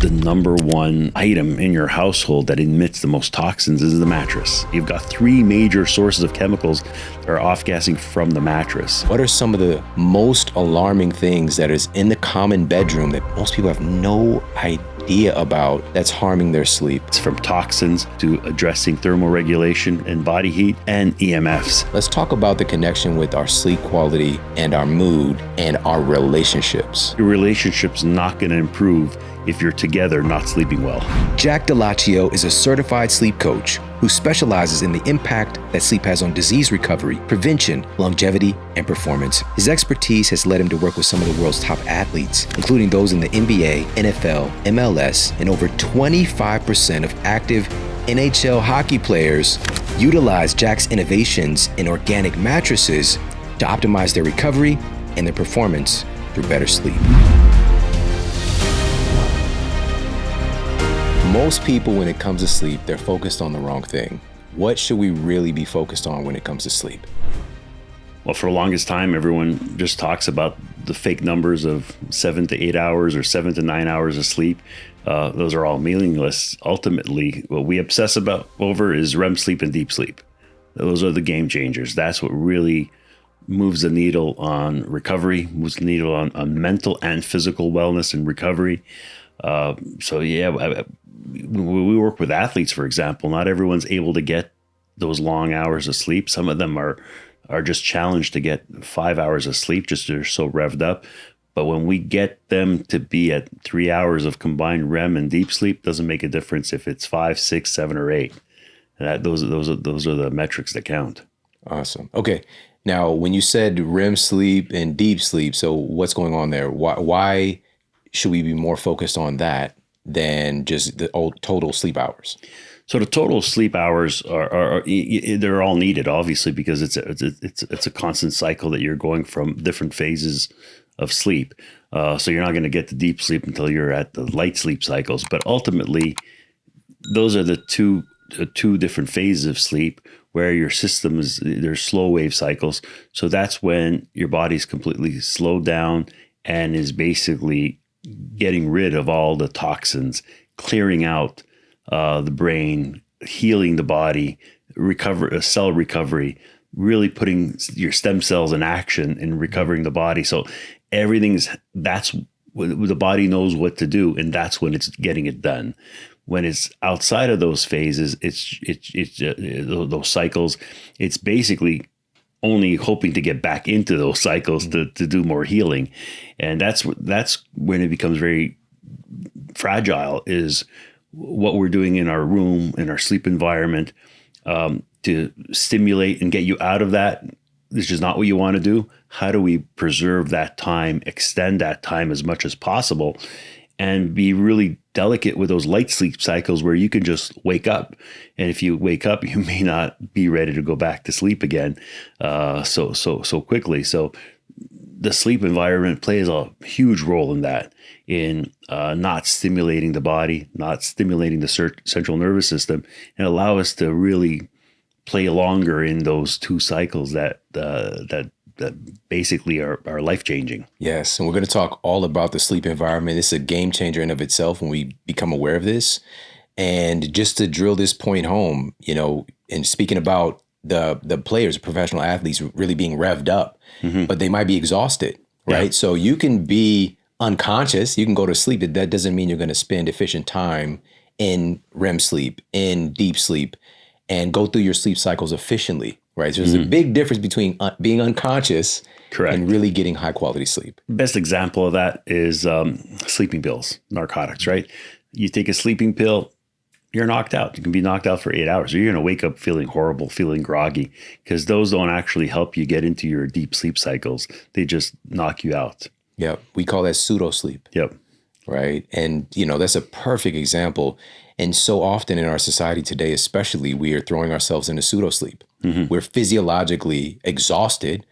the number one item in your household that emits the most toxins is the mattress. You've got three major sources of chemicals that are off-gassing from the mattress. What are some of the most alarming things that is in the common bedroom that most people have no idea about that's harming their sleep? It's from toxins to addressing thermal regulation and body heat and EMFs. Let's talk about the connection with our sleep quality and our mood and our relationships. Your relationship's not going to improve if you're together not sleeping well. Jack Dell'Accio is a certified sleep coach who specializes in the impact that sleep has on disease recovery, prevention, longevity, and performance. His expertise has led him to work with some of the world's top athletes, including those in the NBA, NFL, MLS, and over 25% of active NHL hockey players utilize Jack's innovations in organic mattresses to optimize their recovery and their performance through better sleep. Most people, when it comes to sleep, they're focused on the wrong thing. What should we really be focused on when it comes to sleep? Well, for the longest time, everyone just talks about the fake numbers of 7 to 8 hours or 7 to 9 hours of sleep. Those are all meaningless. Ultimately, what we obsess over is REM sleep and deep sleep. Those are the game changers. That's what really moves the needle on recovery, moves the needle on mental and physical wellness and recovery. When we work with athletes, for example, not everyone's able to get those long hours of sleep. Some of them are just challenged to get 5 hours of sleep, just they're so revved up. But when we get them to be at 3 hours of combined REM and deep sleep, doesn't make a difference if it's 5, 6, 7, or 8. Those are the metrics that count. Awesome. Okay. Now, when you said REM sleep and deep sleep, so what's going on there? Why should we be more focused on that than just the total sleep hours? So the total sleep hours are they're all needed, obviously, because it's a constant cycle that you're going from different phases of sleep. So you're not going to get to deep sleep until you're at the light sleep cycles. But ultimately, those are the two different phases of sleep where your system there's slow wave cycles. So that's when your body's completely slowed down and is basically getting rid of all the toxins, clearing out the brain, healing the body, cell recovery, really putting your stem cells in action and recovering the body. So that's what the body knows what to do, and that's when it's getting it done. When it's outside of those phases, it's those cycles. It's basically only hoping to get back into those cycles to do more healing. And that's when it becomes very fragile, is what we're doing in our room, in our sleep environment, to stimulate and get you out of that. This is not what you want to do. How do we preserve that time, extend that time as much as possible, and be really delicate with those light sleep cycles where you can just wake up. And if you wake up, you may not be ready to go back to sleep again so quickly. So the sleep environment plays a huge role in that, in not stimulating the body, not stimulating the central nervous system, and allow us to really play longer in those two cycles that basically are life-changing. Yes, and we're going to talk all about the sleep environment. It's a game changer in of itself when we become aware of this. And just to drill this point home, and speaking about the players, professional athletes really being revved up, but they might be exhausted, right? Yeah. So you can be unconscious, you can go to sleep, but that doesn't mean you're going to spend efficient time in REM sleep, in deep sleep, and go through your sleep cycles efficiently. Right. So there's a big difference between being unconscious and really getting high quality sleep. Best example of that is sleeping pills, narcotics, right? You take a sleeping pill, you're knocked out. You can be knocked out for 8 hours, or you're going to wake up feeling horrible, feeling groggy, because those don't actually help you get into your deep sleep cycles. They just knock you out. Yep. We call that pseudo sleep. Yep. Right. And, that's a perfect example. And so often in our society today, especially, we are throwing ourselves into pseudo sleep. We're physiologically exhausted,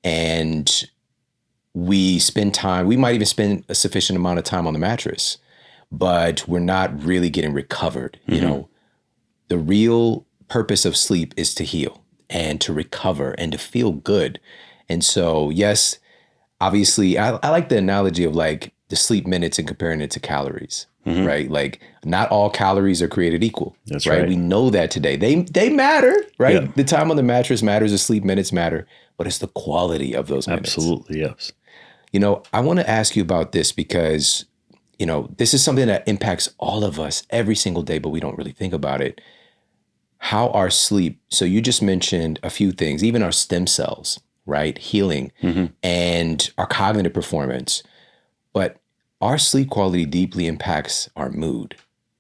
and we might even spend a sufficient amount of time on the mattress, but we're not really getting recovered. The real purpose of sleep is to heal and to recover and to feel good. And so, yes, obviously, I like the analogy of like the sleep minutes and comparing it to calories, right? Like not all calories are created equal. That's right. right. We know that today. They matter, right? Yeah. The time on the mattress matters, the sleep minutes matter, but it's the quality of those minutes. Absolutely, yes. I want to ask you about this because, this is something that impacts all of us every single day, but we don't really think about it. How our sleep, so you just mentioned a few things, even our stem cells, right? Healing and our cognitive performance. But our sleep quality deeply impacts our mood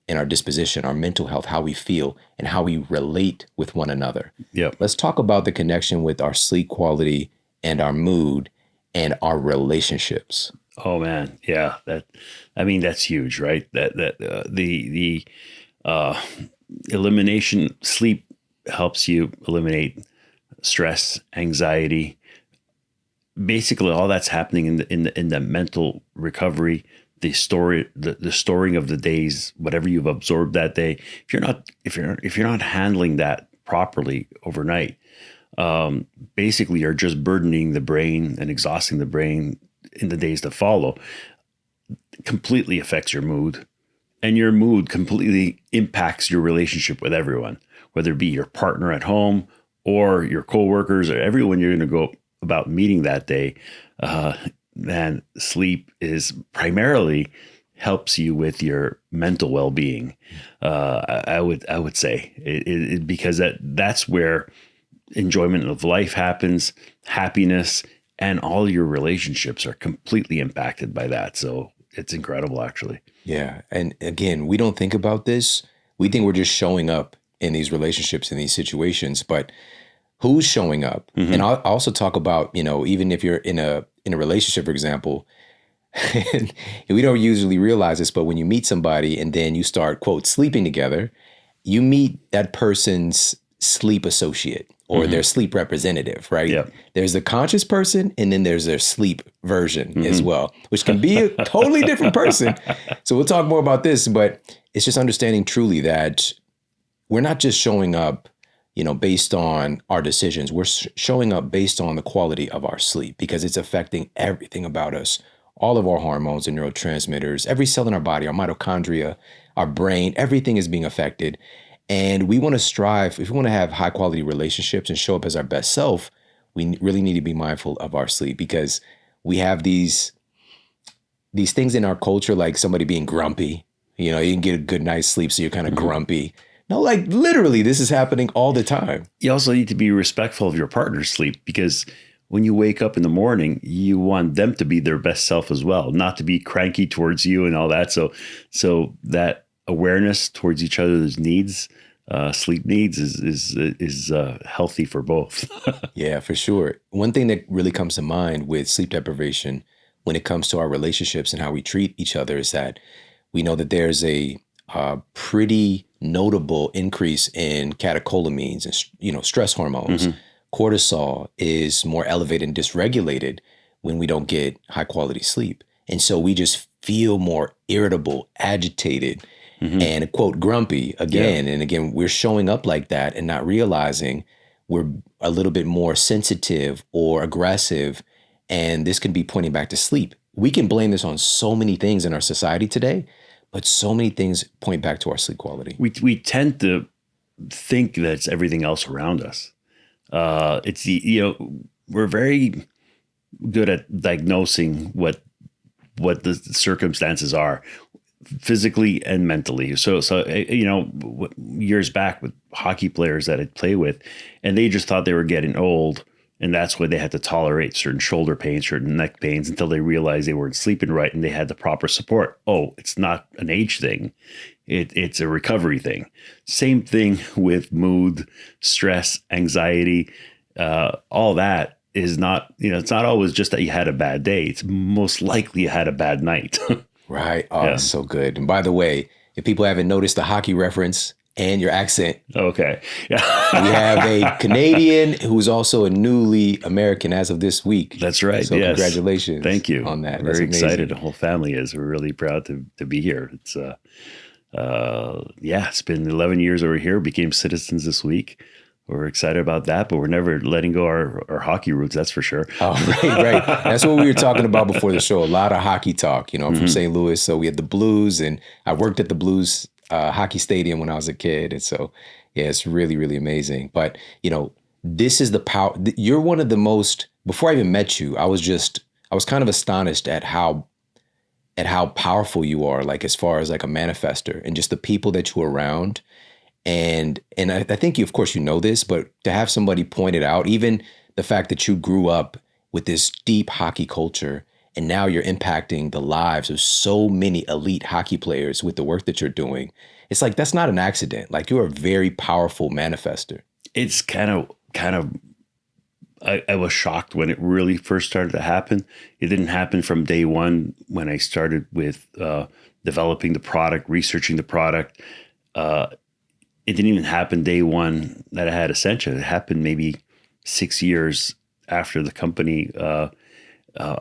and our disposition, our mental health, how we feel, and how we relate with one another. Yep. Let's talk about the connection with our sleep quality and our mood and our relationships. Oh man, yeah. That's huge, right? The elimination sleep helps you eliminate stress, anxiety. Basically, all that's happening in the mental recovery, the storing of the days, whatever you've absorbed that day. If you're not handling that properly overnight, basically you're just burdening the brain and exhausting the brain in the days that follow. Completely affects your mood, and your mood completely impacts your relationship with everyone, whether it be your partner at home or your coworkers or everyone you're going to go about meeting that day. Man, sleep is primarily helps you with your mental well-being. I would say because that's where enjoyment of life happens, happiness, and all your relationships are completely impacted by that. So it's incredible, actually. Yeah. And again, we don't think about this. We think we're just showing up in these relationships, in these situations, but who's showing up? And I'll also talk about, even if you're in a relationship, for example, and we don't usually realize this, but when you meet somebody and then you start, quote, sleeping together, you meet that person's sleep associate or their sleep representative, right? Yep. There's the conscious person and then there's their sleep version as well, which can be a totally different person. So we'll talk more about this, but it's just understanding truly that we're not just showing up, based on our decisions. We're showing up based on the quality of our sleep because it's affecting everything about us, all of our hormones and neurotransmitters, every cell in our body, our mitochondria, our brain, everything is being affected. And we want to strive, if we want to have high quality relationships and show up as our best self, we really need to be mindful of our sleep because we have these things in our culture, like somebody being grumpy. You can get a good night's sleep, so you're kind of grumpy. No, like literally, this is happening all the time. You also need to be respectful of your partner's sleep because when you wake up in the morning, you want them to be their best self as well, not to be cranky towards you and all that. So that awareness towards each other's needs, sleep needs, is healthy for both. Yeah, for sure. One thing that really comes to mind with sleep deprivation when it comes to our relationships and how we treat each other is that we know that there's a pretty notable increase in catecholamines and stress hormones. Cortisol is more elevated and dysregulated when we don't get high quality sleep. And so we just feel more irritable, agitated, and quote, grumpy again. Yeah. And again, we're showing up like that and not realizing we're a little bit more sensitive or aggressive. And this can be pointing back to sleep. We can blame this on so many things in our society today, but so many things point back to our sleep quality. We tend to think that it's everything else around us. We're very good at diagnosing what the circumstances are, physically and mentally. So years back with hockey players that I'd play with, and they just thought they were getting old. And that's why they had to tolerate certain shoulder pains, certain neck pains until they realized they weren't sleeping right and they had the proper support. Oh, it's not an age thing. It's a recovery thing. Same thing with mood, stress, anxiety, all that is not, it's not always just that you had a bad day. It's most likely you had a bad night. Right. Oh, that's so good. And by the way, if people haven't noticed the hockey reference and your accent. Okay. Yeah. We have a Canadian who's also a newly American as of this week. That's right. So yes. Congratulations. Thank you. On that. Very excited. The whole family is. We're really proud to be here. It's it's been 11 years over here. Became citizens this week. we're excited about that, but we're never letting go our hockey roots. That's for sure. Oh, right. That's what we were talking about before the show. A lot of hockey talk, I'm from St. Louis. So we had the Blues, and I worked at the Blues hockey stadium when I was a kid. And so, yeah, it's really, really amazing. But, this is the power. You're one of the most, before I even met you, I was kind of astonished at how powerful you are, like as far as like a manifester and just the people that you're around. And I think of course, this, but to have somebody point it out, even the fact that you grew up with this deep hockey culture and now you're impacting the lives of so many elite hockey players with the work that you're doing. It's like, that's not an accident. Like, you're a very powerful manifester. It's kind of, I was shocked when it really first started to happen. It didn't happen from day one when I started with developing the product, researching the product. It didn't even happen day one that I had Essentia. It happened maybe 6 years after the company,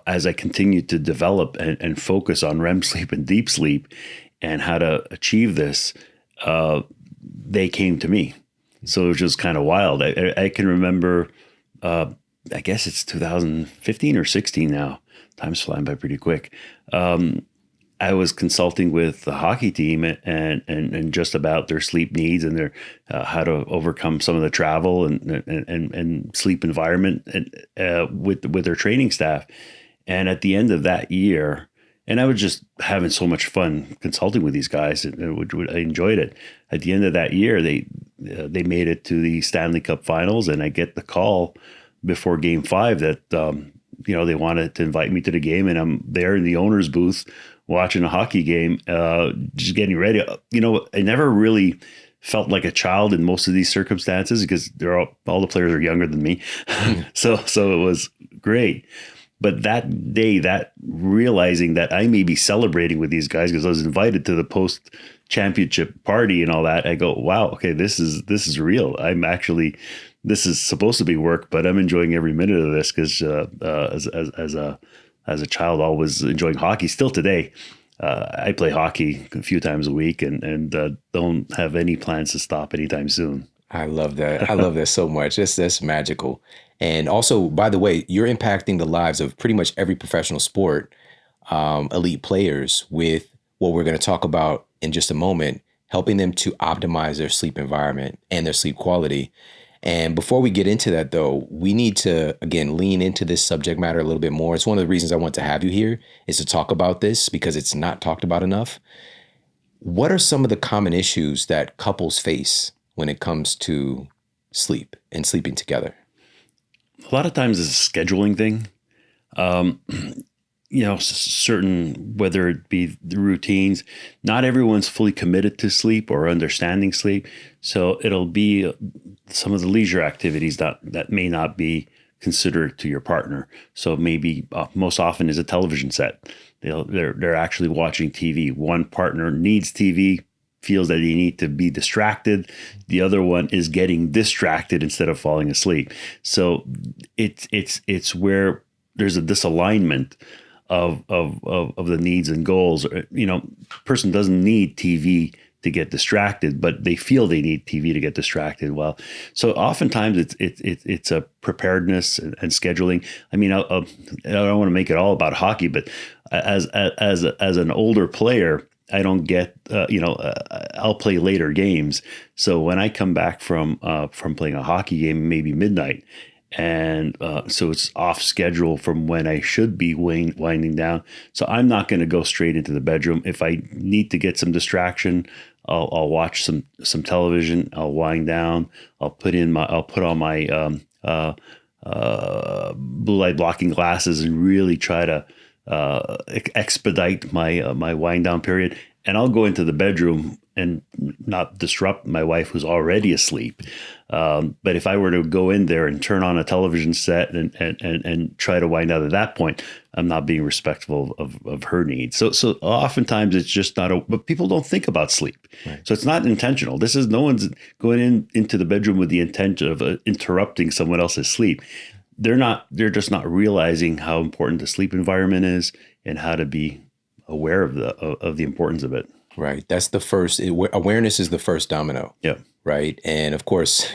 as I continued to develop and focus on REM sleep and deep sleep and how to achieve this. They came to me. So it was just kind of wild. I can remember, I guess it's 2015 or 16 now. Time's flying by pretty quick. I was consulting with the hockey team and just about their sleep needs and their how to overcome some of the travel and sleep environment with their training staff. And at the end of that year, and I was just having so much fun consulting with these guys, and I enjoyed it. At the end of that year, they made it to the Stanley Cup Finals, and I get the call before Game 5 that they wanted to invite me to the game, and I'm there in the owner's booth watching a hockey game, just getting ready. I never really felt like a child in most of these circumstances because all the players are younger than me, so it was great. But that day, that realizing that I may be celebrating with these guys because I was invited to the post-championship party and all that, I go, wow, okay, this is real. This is supposed to be work, but I'm enjoying every minute of this because as a child, always enjoying hockey. Still today, I play hockey a few times a week and don't have any plans to stop anytime soon. I love that. I love that so much. That's magical. And also, by the way, you're impacting the lives of pretty much every professional sport, elite players, with what we're going to talk about in just a moment, helping them to optimize their sleep environment and their sleep quality. And before we get into that, though, we need to, again, lean into this subject matter a little bit more. It's one of the reasons I want to have you here is to talk about this because it's not talked about enough. What are some of the common issues that couples face when it comes to sleep and sleeping together? A lot of times it's a scheduling thing. Certain, whether it be the routines, not everyone's fully committed to sleep or understanding sleep. So it'll be some of the leisure activities that may not be considered to your partner. So maybe most often is a television set. They're actually watching TV. One partner needs TV, feels that they need to be distracted. The other one is getting distracted instead of falling asleep. So it's where there's a disalignment of the needs and goals. Person doesn't need TV to get distracted, but they feel they need TV to get distracted. Well, so oftentimes it's a preparedness and scheduling. I mean, I don't want to make it all about hockey, but as an older player, I don't get, I'll play later games. So when I come back from playing a hockey game, maybe midnight, and so it's off schedule from when I should be winding down. So I'm not going to go straight into the bedroom. If I need to get some distraction, I'll watch some television. I'll wind down. I'll put on my blue light blocking glasses and really try to expedite my wind down period. And I'll go into the bedroom and not disrupt my wife who's already asleep. But if I were to go in there and turn on a television set and try to wind out at that point, I'm not being respectful of her needs. So oftentimes it's just but people don't think about sleep. Right. So it's not intentional. No one's going into the bedroom with the intention of interrupting someone else's sleep. They're just not realizing how important the sleep environment is and how to be aware of the importance of it. Right. That's the first awareness is the first domino. Yeah. Right. And of course,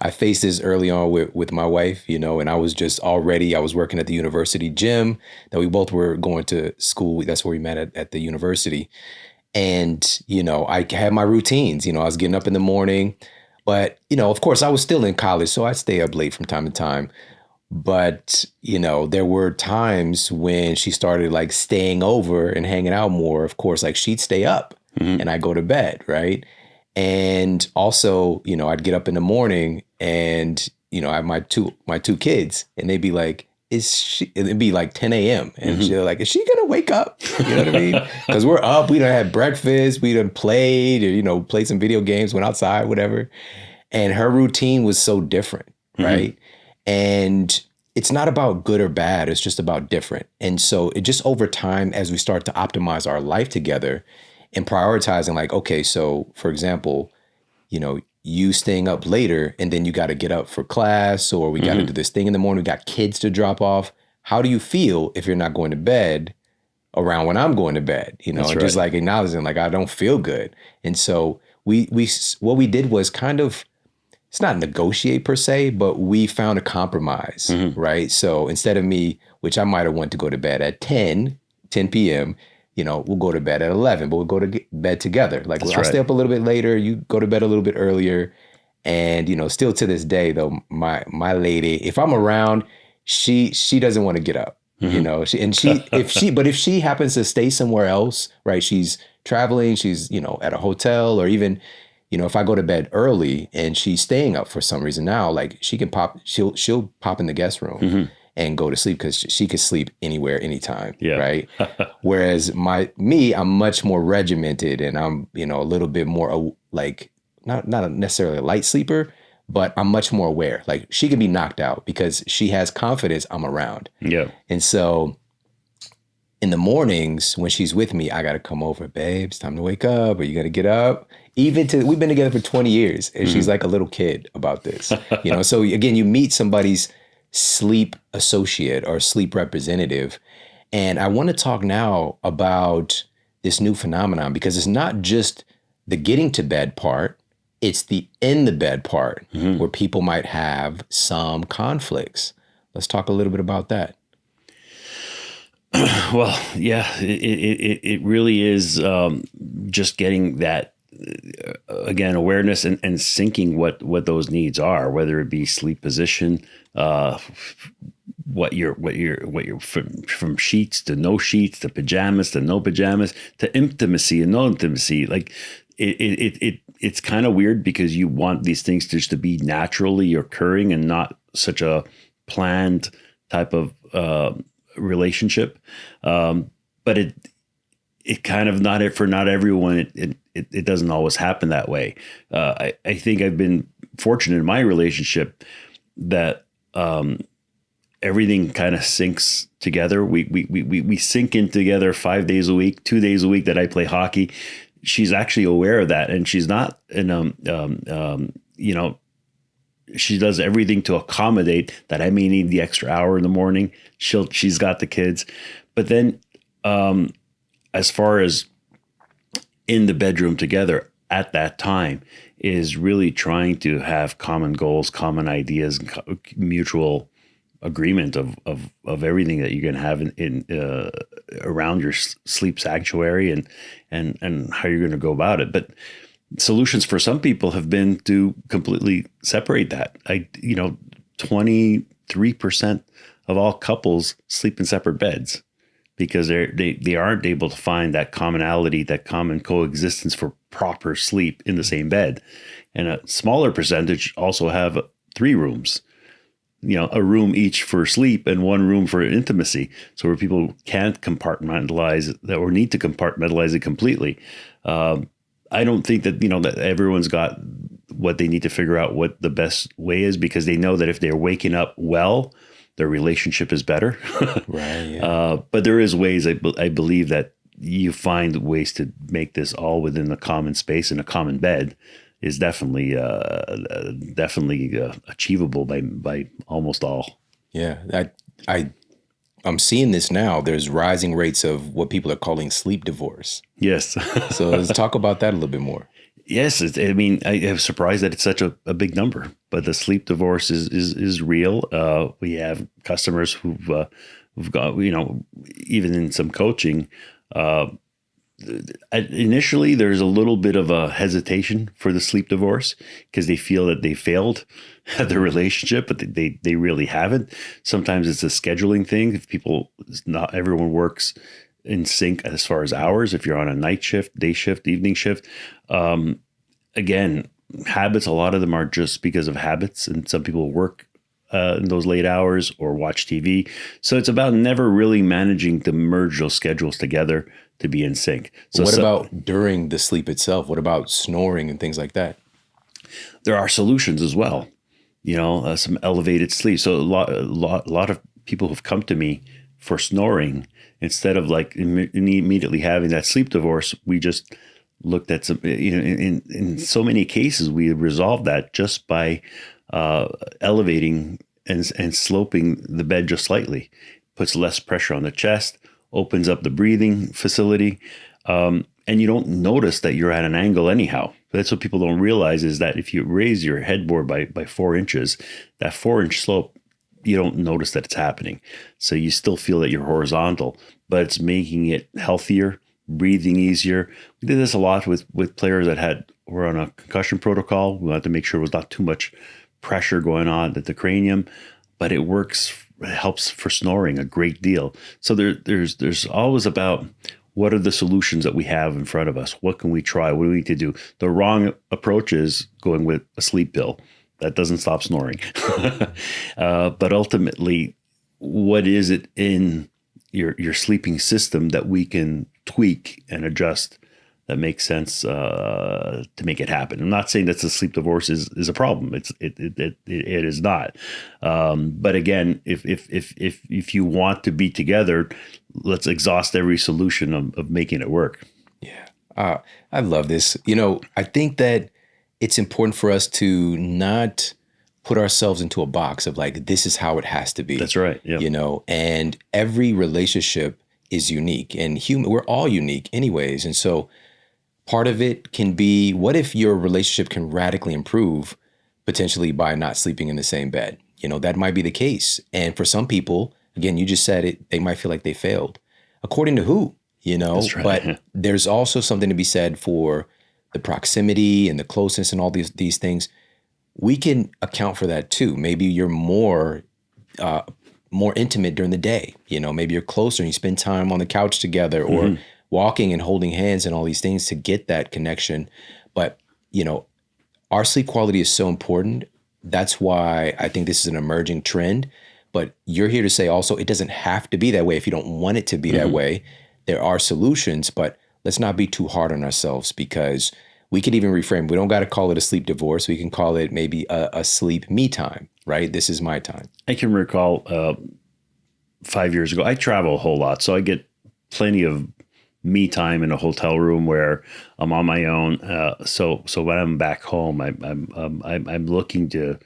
I faced this early on with my wife, you know, and I was just already, I was working at the university gym that we both were going to school. That's where we met at the university. And, you know, I had my routines, you know, I was getting up in the morning, but, you know, of course I was still in college, so I'd stay up late from time to time. But, you know, there were times when she started like staying over and hanging out more. Of course, like she'd stay up and I'd go to bed, right? And also, you know, I'd get up in the morning and, you know, I have my two kids and they'd be like, it'd be like 10 a.m. And they're like, is she gonna wake up? You know what I mean? Because we're up, we done had breakfast, we done played, or, you know, played some video games, went outside, whatever. And her routine was so different, right? And it's not about good or bad, it's just about different. And so it just over time, as we start to optimize our life together and prioritizing, like, okay, so for example, you know, you staying up later and then you got to get up for class, or we got to do this thing in the morning, we got kids to drop off. How do you feel if you're not going to bed around when I'm going to bed? You know, That's and right. just like acknowledging, like, I don't feel good. And so we what we did was kind of, it's not negotiate per se, but we found a compromise, right? So instead of me, which I might have went to go to bed at 10 p.m., you know, we'll go to bed at 11, but we'll go to bed together. Like, I'll stay up a little bit later, you go to bed a little bit earlier. And, you know, still to this day, though, my lady, if I'm around, she doesn't want to get up, you know, if she happens to stay somewhere else, right? She's traveling, she's, you know, at a hotel, or even, you know, if I go to bed early and she's staying up for some reason now, like she'll pop in the guest room and go to sleep because she could sleep anywhere, anytime. Yeah. Right. Whereas I'm much more regimented and I'm, you know, a little bit more like not necessarily a light sleeper, but I'm much more aware. Like she can be knocked out because she has confidence I'm around. Yeah. And so in the mornings when she's with me, I got to come over, babe, it's time to wake up, or you got to get up. We've been together for 20 years and she's like a little kid about this, you know? So again, you meet somebody's sleep associate or sleep representative. And I want to talk now about this new phenomenon, because it's not just the getting to bed part, it's the in the bed part where people might have some conflicts. Let's talk a little bit about that. Well, yeah, it really is just getting that again, awareness and syncing what those needs are, whether it be sleep position, what you're from sheets to no sheets, to pajamas to no pajamas, to intimacy and no intimacy. Like it's kind of weird because you want these things just to be naturally occurring and not such a planned type of relationship. But it kind of for not everyone. It doesn't always happen that way. I think I've been fortunate in my relationship that everything kind of syncs together. We sync in together 5 days a week, 2 days a week that I play hockey. She's actually aware of that, and she's not you know, she does everything to accommodate that. I may need the extra hour in the morning. She's got the kids, but then as far as in the bedroom together at that time is really trying to have common goals, common ideas, and mutual agreement of everything that you're going to have in around your sleep sanctuary and how you're going to go about it. But solutions for some people have been to completely separate that. 23% of all couples sleep in separate beds because they aren't able to find that commonality, that common coexistence for proper sleep in the same bed. And a smaller percentage also have 3 rooms, a room each for sleep and 1 room for intimacy. So where people can't compartmentalize that or need to compartmentalize it completely. I don't think that, that everyone's got what they need to figure out what the best way is, because they know that if they're waking up well, their relationship is better. Right. Yeah. But there is ways, I believe, that you find ways to make this all within a common space and a common bed is definitely achievable by almost all. Yeah. I I'm seeing this now. There's rising rates of what people are calling sleep divorce. Yes. So let's talk about that a little bit more. Yes, I mean, I am surprised that it's such a big number, but the sleep divorce is real. We have customers who've got, even in some coaching. Initially, there's a little bit of a hesitation for the sleep divorce because they feel that they failed their relationship, but they really haven't. Sometimes it's a scheduling thing. If not everyone works in sync as far as hours. If you're on a night shift, day shift, evening shift, again, habits, a lot of them are just because of habits. And some people work in those late hours or watch TV. So it's about never really managing to merge those schedules together to be in sync. So what about during the sleep itself? What about snoring and things like that? There are solutions as well, some elevated sleep. So a lot of people who've come to me for snoring, instead of like immediately having that sleep divorce, we just looked at some, in so many cases, we resolved that just by elevating and sloping the bed just slightly. Puts less pressure on the chest, opens up the breathing facility, and you don't notice that you're at an angle anyhow. That's what people don't realize, is that if you raise your headboard by 4 inches, that 4-inch slope, you don't notice that it's happening. So you still feel that you're horizontal, but it's making it healthier, breathing easier. We did this a lot with players that were on a concussion protocol. We wanted to make sure there was not too much pressure going on at the cranium, but it helps for snoring a great deal. So there's always about, what are the solutions that we have in front of us? What can we try? What do we need to do? The wrong approach is going with a sleep pill. That doesn't stop snoring. But ultimately, what is it in your sleeping system that we can tweak and adjust that makes sense to make it happen? I'm not saying that the sleep divorce is a problem. It is not. But again, if you want to be together, let's exhaust every solution of making it work. Yeah, I love this. I think that it's important for us to not put ourselves into a box of like, this is how it has to be. That's right. Yeah. And every relationship is unique, and we're all unique anyways. And so part of it can be, what if your relationship can radically improve potentially by not sleeping in the same bed? That might be the case. And for some people, again, you just said it, they might feel like they failed. According to who? That's right. But there's also something to be said for the proximity and the closeness and all these things. We can account for that too. Maybe you're more intimate during the day. Maybe you're closer and you spend time on the couch together, or walking and holding hands and all these things to get that connection. But, our sleep quality is so important. That's why I think this is an emerging trend. But you're here to say also, it doesn't have to be that way if you don't want it to be that way. There are solutions, but let's not be too hard on ourselves, because we could even reframe. We don't got to call it a sleep divorce. We can call it maybe a sleep me time, right? This is my time. I can recall 5 years ago, I travel a whole lot, so I get plenty of me time in a hotel room where I'm on my own. So when I'm back home, I'm looking to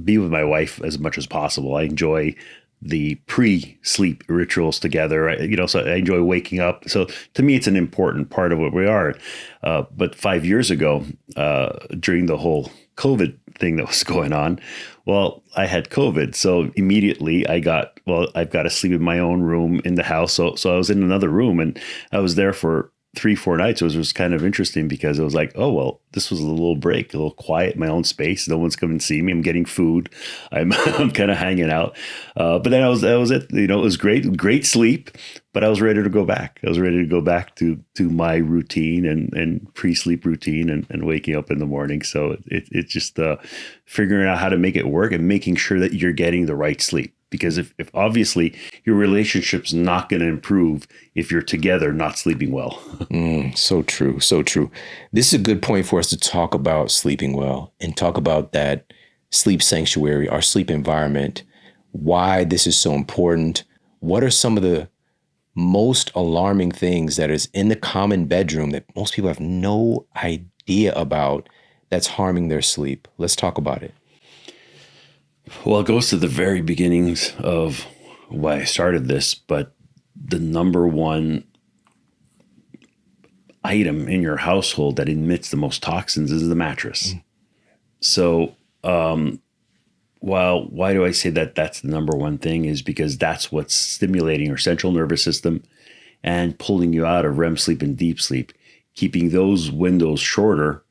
be with my wife as much as possible. I enjoy the pre-sleep rituals together, so I enjoy waking up. So to me, it's an important part of what we are. But 5 years ago, during the whole COVID thing that was going on, well, I had COVID. So immediately I've got to sleep in my own room in the house. So I was in another room, and I was there for 3-4 nights. It was kind of interesting, because it was like, oh, well, this was a little break, a little quiet, my own space. No one's coming to see me. I'm getting food. I'm kind of hanging out. But then that was it. It was great sleep, but I was ready to go back. I was ready to go back to my routine and pre-sleep routine and waking up in the morning. So it's just figuring out how to make it work and making sure that you're getting the right sleep. Because if obviously your relationship's not going to improve if you're together not sleeping well. So true. So true. This is a good point for us to talk about sleeping well and talk about that sleep sanctuary, our sleep environment, why this is so important. What are some of the most alarming things that is in the common bedroom that most people have no idea about that's harming their sleep? Let's talk about it. Well, it goes to the very beginnings of why I started this, but the number one item in your household that emits the most toxins is the mattress. So, why do I say that that's the number one thing is because that's what's stimulating your central nervous system and pulling you out of REM sleep and deep sleep, keeping those windows shorter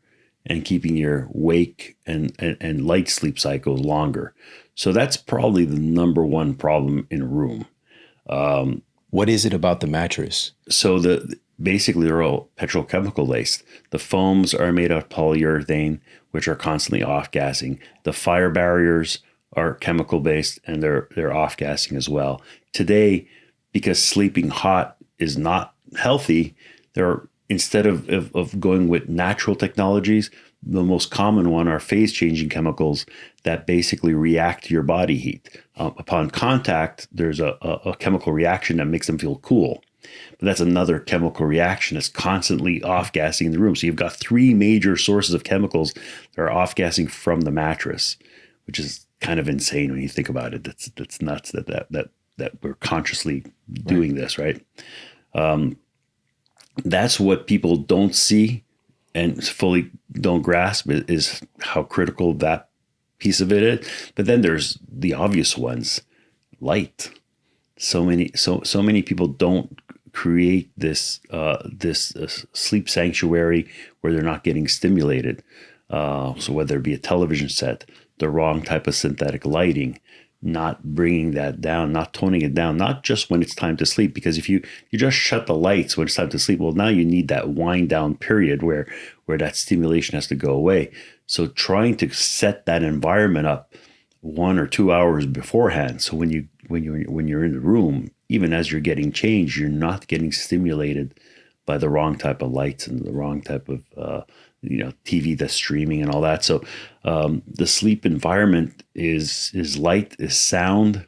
and keeping your wake and light sleep cycles longer. So that's probably the number one problem in a room. What is it about the mattress? So basically they're all petrochemical laced. The foams are made out of polyurethane, which are constantly off-gassing. The fire barriers are chemical based and they're off-gassing as well. Today, because sleeping hot is not healthy, instead of going with natural technologies, the most common one are phase changing chemicals that basically react to your body heat. Upon contact, there's a chemical reaction that makes them feel cool. But that's another chemical reaction that's constantly off-gassing the room. So you've got three major sources of chemicals that are off-gassing from the mattress, which is kind of insane when you think about it. That's nuts that we're consciously doing this, right? That's what people don't see and fully don't grasp is how critical that piece of it is. But then there's the obvious ones, light. So many people don't create this sleep sanctuary where they're not getting stimulated. So whether it be a television set, the wrong type of synthetic lighting, not bringing that down, not toning it down, not just when it's time to sleep. Because if you just shut the lights when it's time to sleep, well, now you need that wind down period where that stimulation has to go away. So trying to set that environment up 1 or 2 hours beforehand. So when you're in the room, even as you're getting changed, you're not getting stimulated by the wrong type of lights and the wrong type of TV that's streaming and all that. So the sleep environment is light, is sound,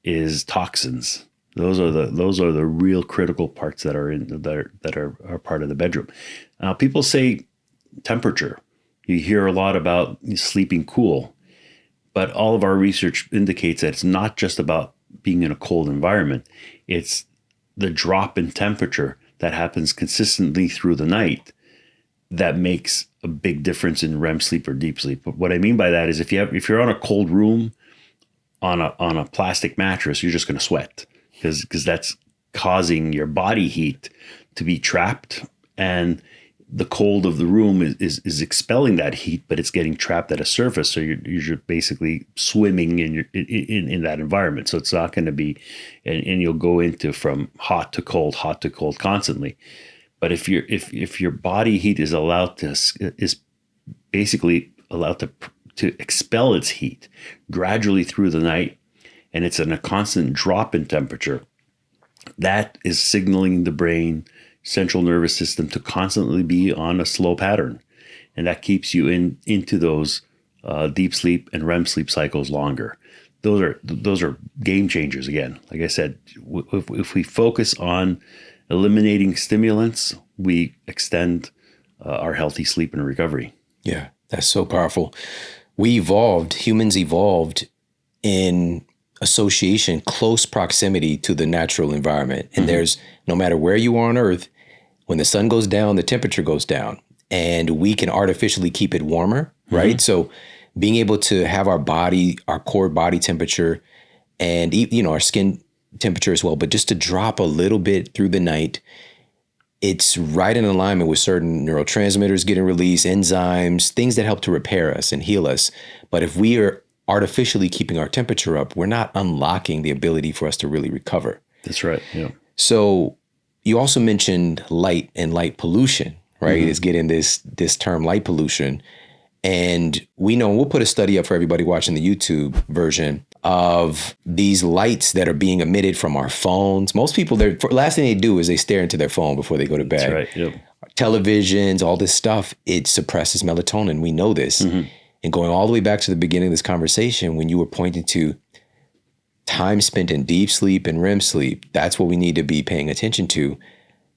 is toxins. Those are the real critical parts that are part of the bedroom. Now, people say temperature. You hear a lot about sleeping cool, but all of our research indicates that it's not just about being in a cold environment. It's the drop in temperature that happens consistently through the night that makes a big difference in REM sleep or deep sleep. But what I mean by that is if you're on a cold room on a plastic mattress, you're just going to sweat because that's causing your body heat to be trapped, and the cold of the room is expelling that heat, but it's getting trapped at a surface. So you're basically swimming in that environment. So it's not going to be, and you'll go into from hot to cold constantly. But if your body heat is basically allowed to expel its heat gradually through the night, and it's in a constant drop in temperature, that is signaling the brain central nervous system to constantly be on a slow pattern, and that keeps you into those deep sleep and REM sleep cycles longer. Those are game changers. Again, like I said, if we focus on eliminating stimulants, we extend our healthy sleep and recovery. Yeah, that's so powerful. Humans evolved in association, close proximity to the natural environment. And there's, no matter where you are on Earth, when the sun goes down, the temperature goes down, and we can artificially keep it warmer, right? So being able to have our core body temperature and, our skin temperature as well, but just to drop a little bit through the night, it's right in alignment with certain neurotransmitters getting released, enzymes, things that help to repair us and heal us. But if we are artificially keeping our temperature up, we're not unlocking the ability for us to really recover. That's right. Yeah. So you also mentioned light and light pollution, right? It's getting this term light pollution. And we know, we'll put a study up for everybody watching the YouTube version of these lights that are being emitted from our phones. Most people, last thing they do is they stare into their phone before they go to bed. That's right. Yep. Televisions, all this stuff, it suppresses melatonin. We know this. And going all the way back to the beginning of this conversation, when you were pointing to time spent in deep sleep and REM sleep, that's what we need to be paying attention to.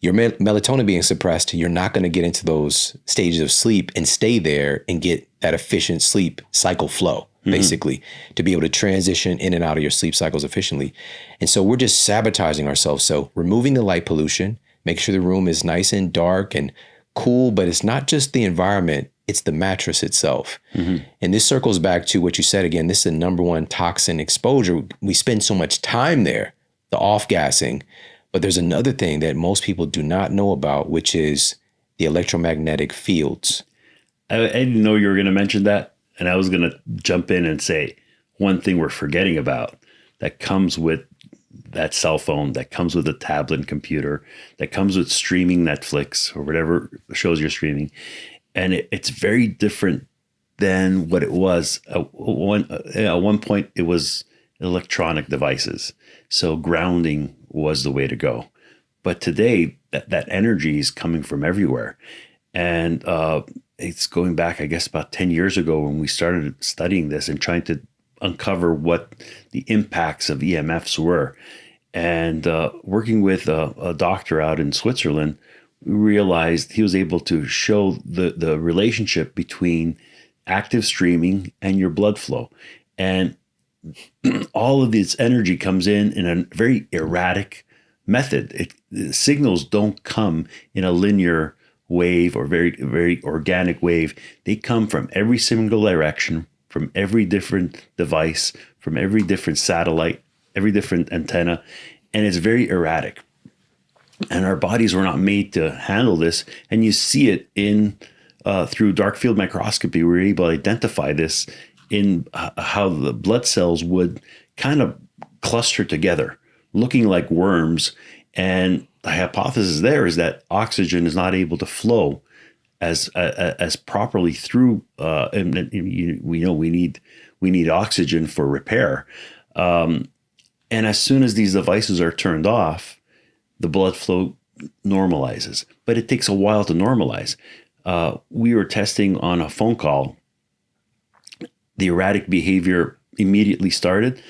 Your melatonin being suppressed, you're not going to get into those stages of sleep and stay there and get that efficient sleep cycle flow. basically, to be able to transition in and out of your sleep cycles efficiently. And so we're just sabotaging ourselves. So removing the light pollution, make sure the room is nice and dark and cool, but it's not just the environment, it's the mattress itself. And this circles back to what you said again. This is the number one toxin exposure. We spend so much time there, the off-gassing. But there's another thing that most people do not know about, which is the electromagnetic fields. I didn't know you were going to mention that. And I was going to jump in and say one thing we're forgetting about that comes with that cell phone, that comes with a tablet and computer, that comes with streaming Netflix or whatever shows you're streaming. And it's very different than what it was. At one point, it was electronic devices. So grounding was the way to go. But today, that energy is coming from everywhere. And it's going back, I guess, about 10 years ago when we started studying this and trying to uncover what the impacts of EMFs were. And working with a doctor out in Switzerland, we realized he was able to show the relationship between active streaming and your blood flow. And all of this energy comes in a very erratic method. The signals don't come in a linear wave or very, very organic wave. They come from every single direction, from every different device, from every different satellite, every different antenna, and it's very erratic. And our bodies were not made to handle this. And you see it in through dark field microscopy. We were able to identify this in how the blood cells would kind of cluster together, looking like worms. And the hypothesis there is that oxygen is not able to flow as properly through. And we know we need oxygen for repair. And as soon as these devices are turned off, the blood flow normalizes, but it takes a while to normalize. We were testing on a phone call. The erratic behavior immediately started,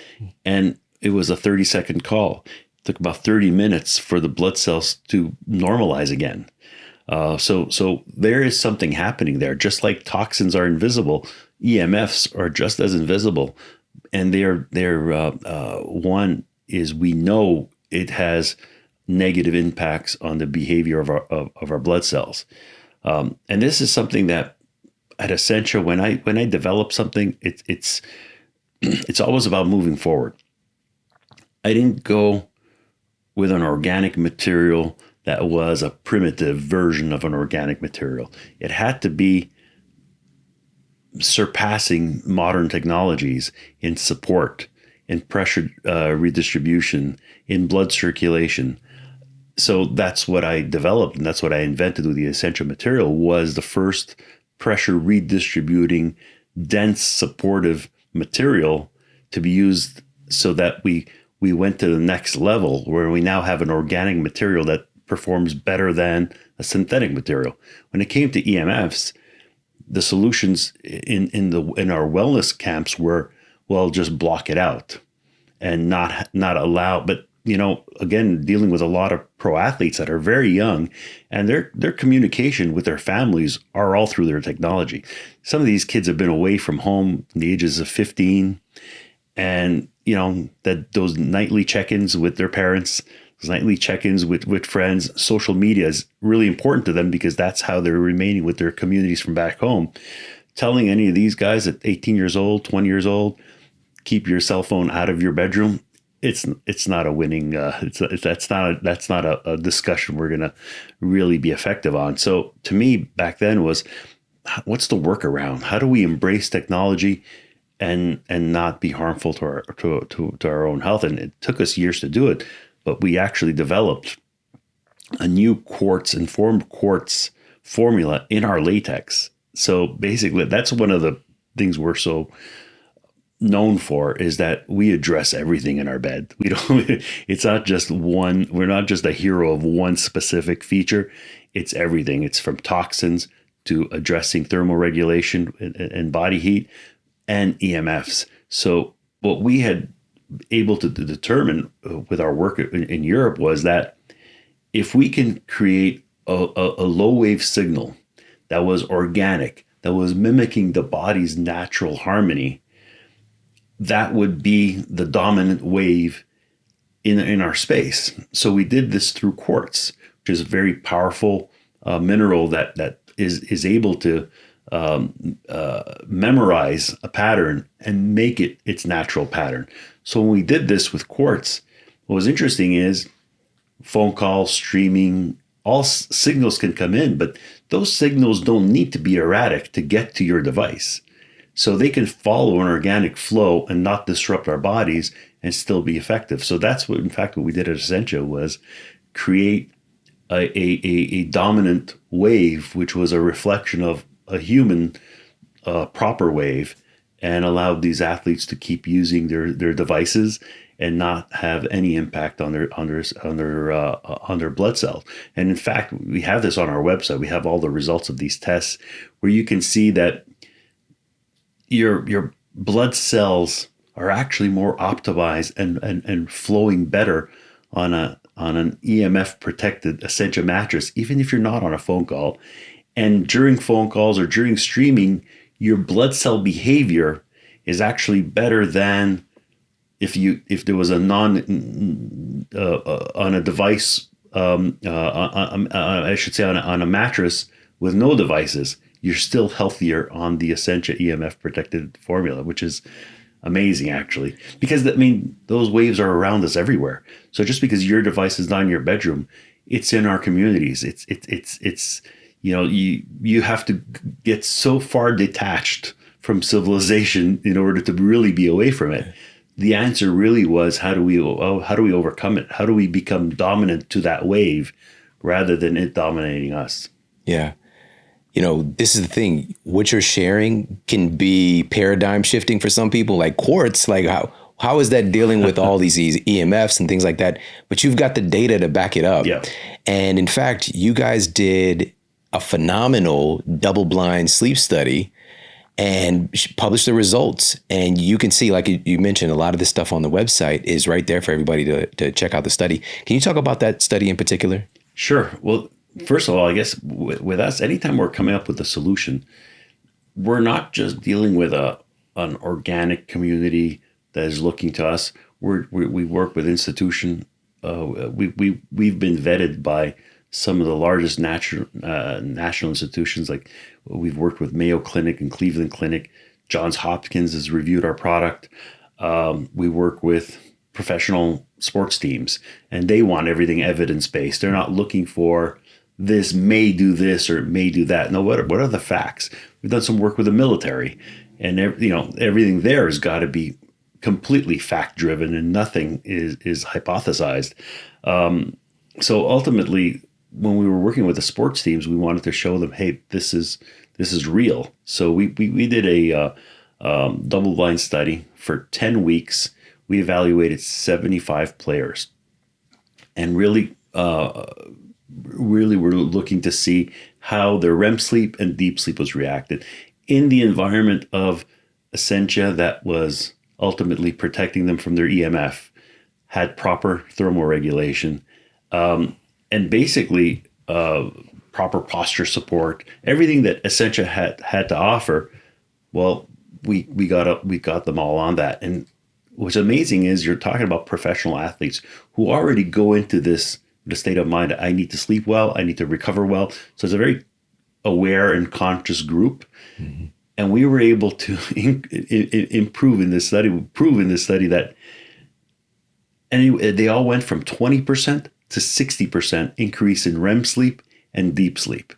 and it was a 30-second call. It took about 30 minutes for the blood cells to normalize again. So there is something happening there. Just like toxins are invisible, EMFs are just as invisible. And they're one is we know it has negative impacts on the behavior of our blood cells. And this is something that at Essentia, when I develop something, it's always about moving forward. I didn't go with an organic material that was a primitive version of an organic material. It had to be surpassing modern technologies in support, in pressure redistribution, in blood circulation. So that's what I developed, and that's what I invented with the Essentia material, was the first pressure redistributing, dense, supportive material to be used so that we went to the next level where we now have an organic material that performs better than a synthetic material. When it came to EMFs, the solutions in our wellness camps were, well, just block it out and not allow. But again, dealing with a lot of pro athletes that are very young, and their communication with their families are all through their technology. Some of these kids have been away from home in the ages of 15, and that those nightly check-ins with their parents, those nightly check-ins with friends, social media is really important to them because that's how they're remaining with their communities from back home. Telling any of these guys at 18 years old, 20 years old, keep your cell phone out of your bedroom, it's not a winning. That's not a discussion we're gonna really be effective on. So to me, back then was, what's the workaround? How do we embrace technology and not be harmful to our own health? And it took us years to do it, but we actually developed a new informed quartz formula in our latex. So basically, that's one of the things we're so known for, is that we address everything in our bed. We don't. It's not just one. We're not just a hero of one specific feature. It's everything. It's from toxins to addressing thermal regulation and body heat and EMFs. So what we had able to determine with our work in Europe was that if we can create a low wave signal that was organic, that was mimicking the body's natural harmony, that would be the dominant wave in our space. So we did this through quartz, which is a very powerful mineral that is able to memorize a pattern and make it its natural pattern. So when we did this with quartz, what was interesting is phone calls, streaming, all signals can come in, but those signals don't need to be erratic to get to your device. So they can follow an organic flow and not disrupt our bodies and still be effective. So that's what, in fact, what we did at Essentia was create a dominant wave, which was a reflection of a human proper wave, and allowed these athletes to keep using their devices and not have any impact on their blood cells. And in fact, we have this on our website. We have all the results of these tests where you can see that your blood cells are actually more optimized and flowing better on an EMF protected Essentia mattress, even if you're not on a phone call. And during phone calls or during streaming, your blood cell behavior is actually better than if there was a on a device, I should say on a mattress with no devices. You're still healthier on the Essentia EMF protected formula, which is amazing, actually, because those waves are around us everywhere. So just because your device is not in your bedroom, it's in our communities. It's you have to get so far detached from civilization in order to really be away from it. The answer really was, how do we overcome it? How do we become dominant to that wave rather than it dominating us? Yeah. This is the thing. What you're sharing can be paradigm shifting for some people, like quartz. Like how is that dealing with all these EMFs and things like that? But you've got the data to back it up. Yeah. And in fact, you guys did a phenomenal double-blind sleep study and published the results. And you can see, like you mentioned, a lot of this stuff on the website is right there for everybody to check out the study. Can you talk about that study in particular? Sure. Well, first of all, I guess with us, anytime we're coming up with a solution, we're not just dealing with an organic community that is looking to us. We work with institutions. We've been vetted by some of the largest national institutions. Like we've worked with Mayo Clinic and Cleveland Clinic. Johns Hopkins has reviewed our product. We work with professional sports teams, and they want everything evidence-based. They're not looking for this may do this or it may do that. No, what are the facts? We've done some work with the military, and everything there has got to be completely fact-driven, and nothing is hypothesized. So ultimately, when we were working with the sports teams, we wanted to show them, hey, this is real. So we did a double-blind study for 10 weeks. We evaluated 75 players, and really we're looking to see how their REM sleep and deep sleep was reacted in the environment of Essentia that was ultimately protecting them from their EMF, had proper thermal regulation, and basically proper posture support, everything that Essentia had to offer. Well, we got them all on that. And what's amazing is you're talking about professional athletes who already go into this the state of mind. I need to sleep well. I need to recover well. So it's a very aware and conscious group. Mm-hmm. And we were able to prove in this study that they all went from 20% to 60% increase in REM sleep and deep sleep.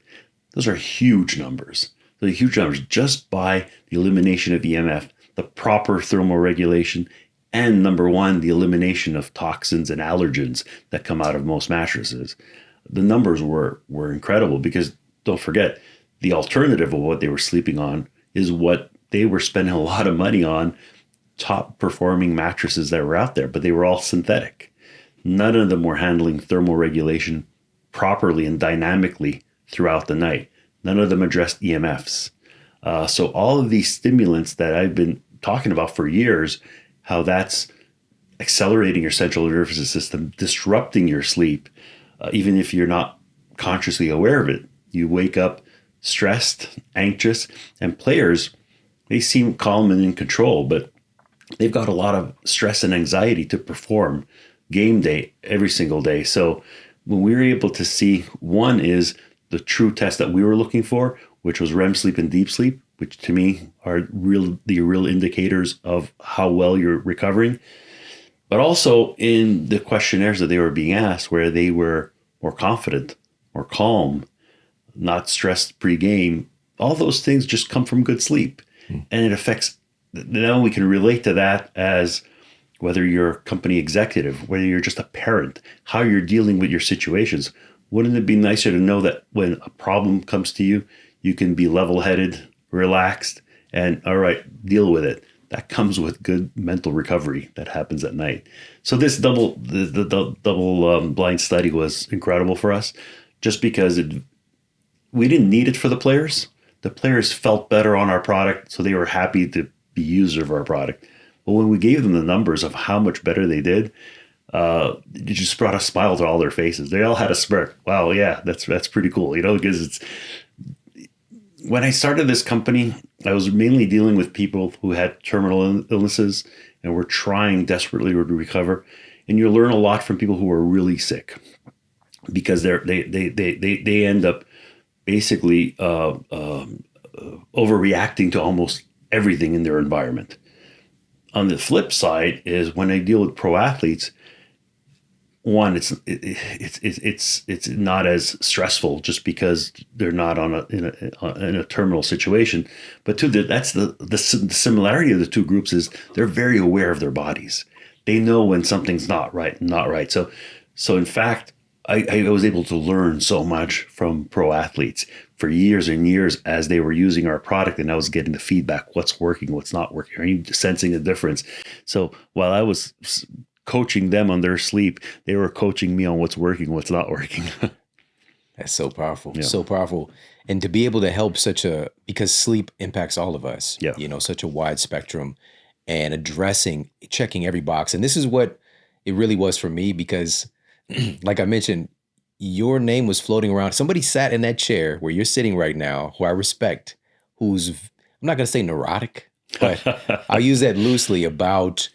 Those are huge numbers. Those are huge numbers just by the elimination of EMF, the proper thermal regulation, and number one, the elimination of toxins and allergens that come out of most mattresses. The numbers were incredible, because don't forget, the alternative of what they were sleeping on is what they were spending a lot of money on, top performing mattresses that were out there, but they were all synthetic. None of them were handling thermal regulation properly and dynamically throughout the night. None of them addressed EMFs. So all of these stimulants that I've been talking about for years, how that's accelerating your central nervous system, disrupting your sleep, even if you're not consciously aware of it. You wake up stressed, anxious, and players, they seem calm and in control, but they've got a lot of stress and anxiety to perform game day every single day. So when we were able to see, one is the true test that we were looking for, which was REM sleep and deep sleep, which to me are the real indicators of how well you're recovering. But also in the questionnaires that they were being asked, where they were more confident, more calm, not stressed pre-game, all those things just come from good sleep. And it affects, now we can relate to that as whether you're a company executive, whether you're just a parent, how you're dealing with your situations. Wouldn't it be nicer to know that when a problem comes to you, you can be level-headed, relaxed, and all right, deal with it. That comes with good mental recovery that happens at night. So this double blind study was incredible for us, just because we didn't need it for the players. The players felt better on our product, so they were happy to be users of our product. But when we gave them the numbers of how much better they did, it just brought a smile to all their faces. They all had a smirk. Wow, yeah, that's pretty cool, because it's, when I started this company, I was mainly dealing with people who had terminal illnesses and were trying desperately to recover. And you learn a lot from people who are really sick, because they end up basically overreacting to almost everything in their environment. On the flip side is when I deal with pro athletes, one, it's not as stressful just because they're not in a terminal situation. But two, that's the similarity of the two groups is they're very aware of their bodies. They know when something's not right. So in fact, I was able to learn so much from pro athletes for years and years as they were using our product, and I was getting the feedback, what's working, what's not working, are you sensing a difference? So while I was coaching them on their sleep, they were coaching me on what's working, what's not working. That's so powerful. Yeah. So powerful. And to be able to help because sleep impacts all of us, such a wide spectrum, and checking every box. And this is what it really was for me, because like I mentioned, your name was floating around. Somebody sat in that chair where you're sitting right now, who I respect, I'm not going to say neurotic, but I'll use that loosely, about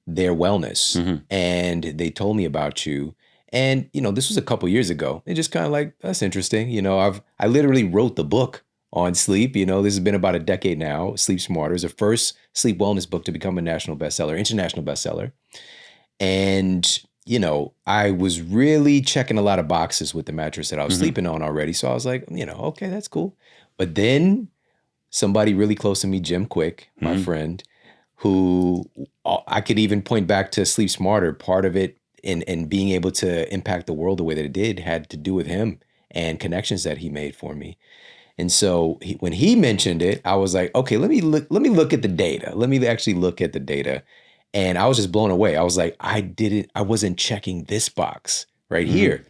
their wellness. Mm-hmm. And they told me about you. And, this was a couple years ago. And just kind of like, that's interesting. I literally wrote the book on sleep. This has been about a decade now. Sleep Smarter is the first sleep wellness book to become a international bestseller. And, I was really checking a lot of boxes with the mattress that I was mm-hmm. sleeping on already. So I was like, okay, that's cool. But then somebody really close to me, Jim Quick, my mm-hmm. friend, who I could even point back to Sleep Smarter. Part of it in being able to impact the world the way that it did had to do with him and connections that he made for me. And so when he mentioned it, I was like, okay, let me look at the data. Let me actually look at the data. And I was just blown away. I was like, I wasn't checking this box right mm-hmm. here.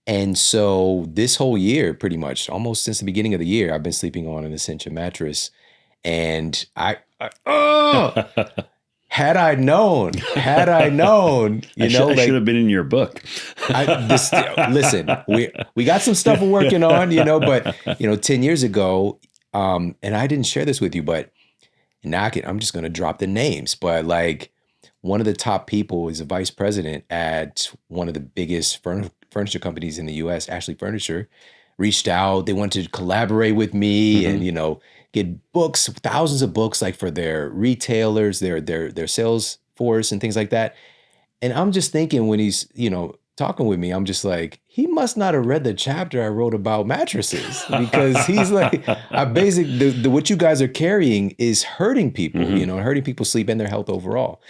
And so this whole year, pretty much almost since the beginning of the year, I've been sleeping on an Essentia mattress. And had I known, I should have been in your book. Listen, we got some stuff we're working on, but 10 years ago, and I didn't share this with you, but now I'm just going to drop the names, but like one of the top people is a vice president at one of the biggest furniture companies in the US, Ashley Furniture, reached out. They wanted to collaborate with me mm-hmm. and, get books, thousands of books, like for their retailers, their sales force and things like that. And I'm just thinking when he's, talking with me, I'm just like, he must not have read the chapter I wrote about mattresses, because he's like, what you guys are carrying is hurting people, mm-hmm. Hurting people's sleep and their health overall.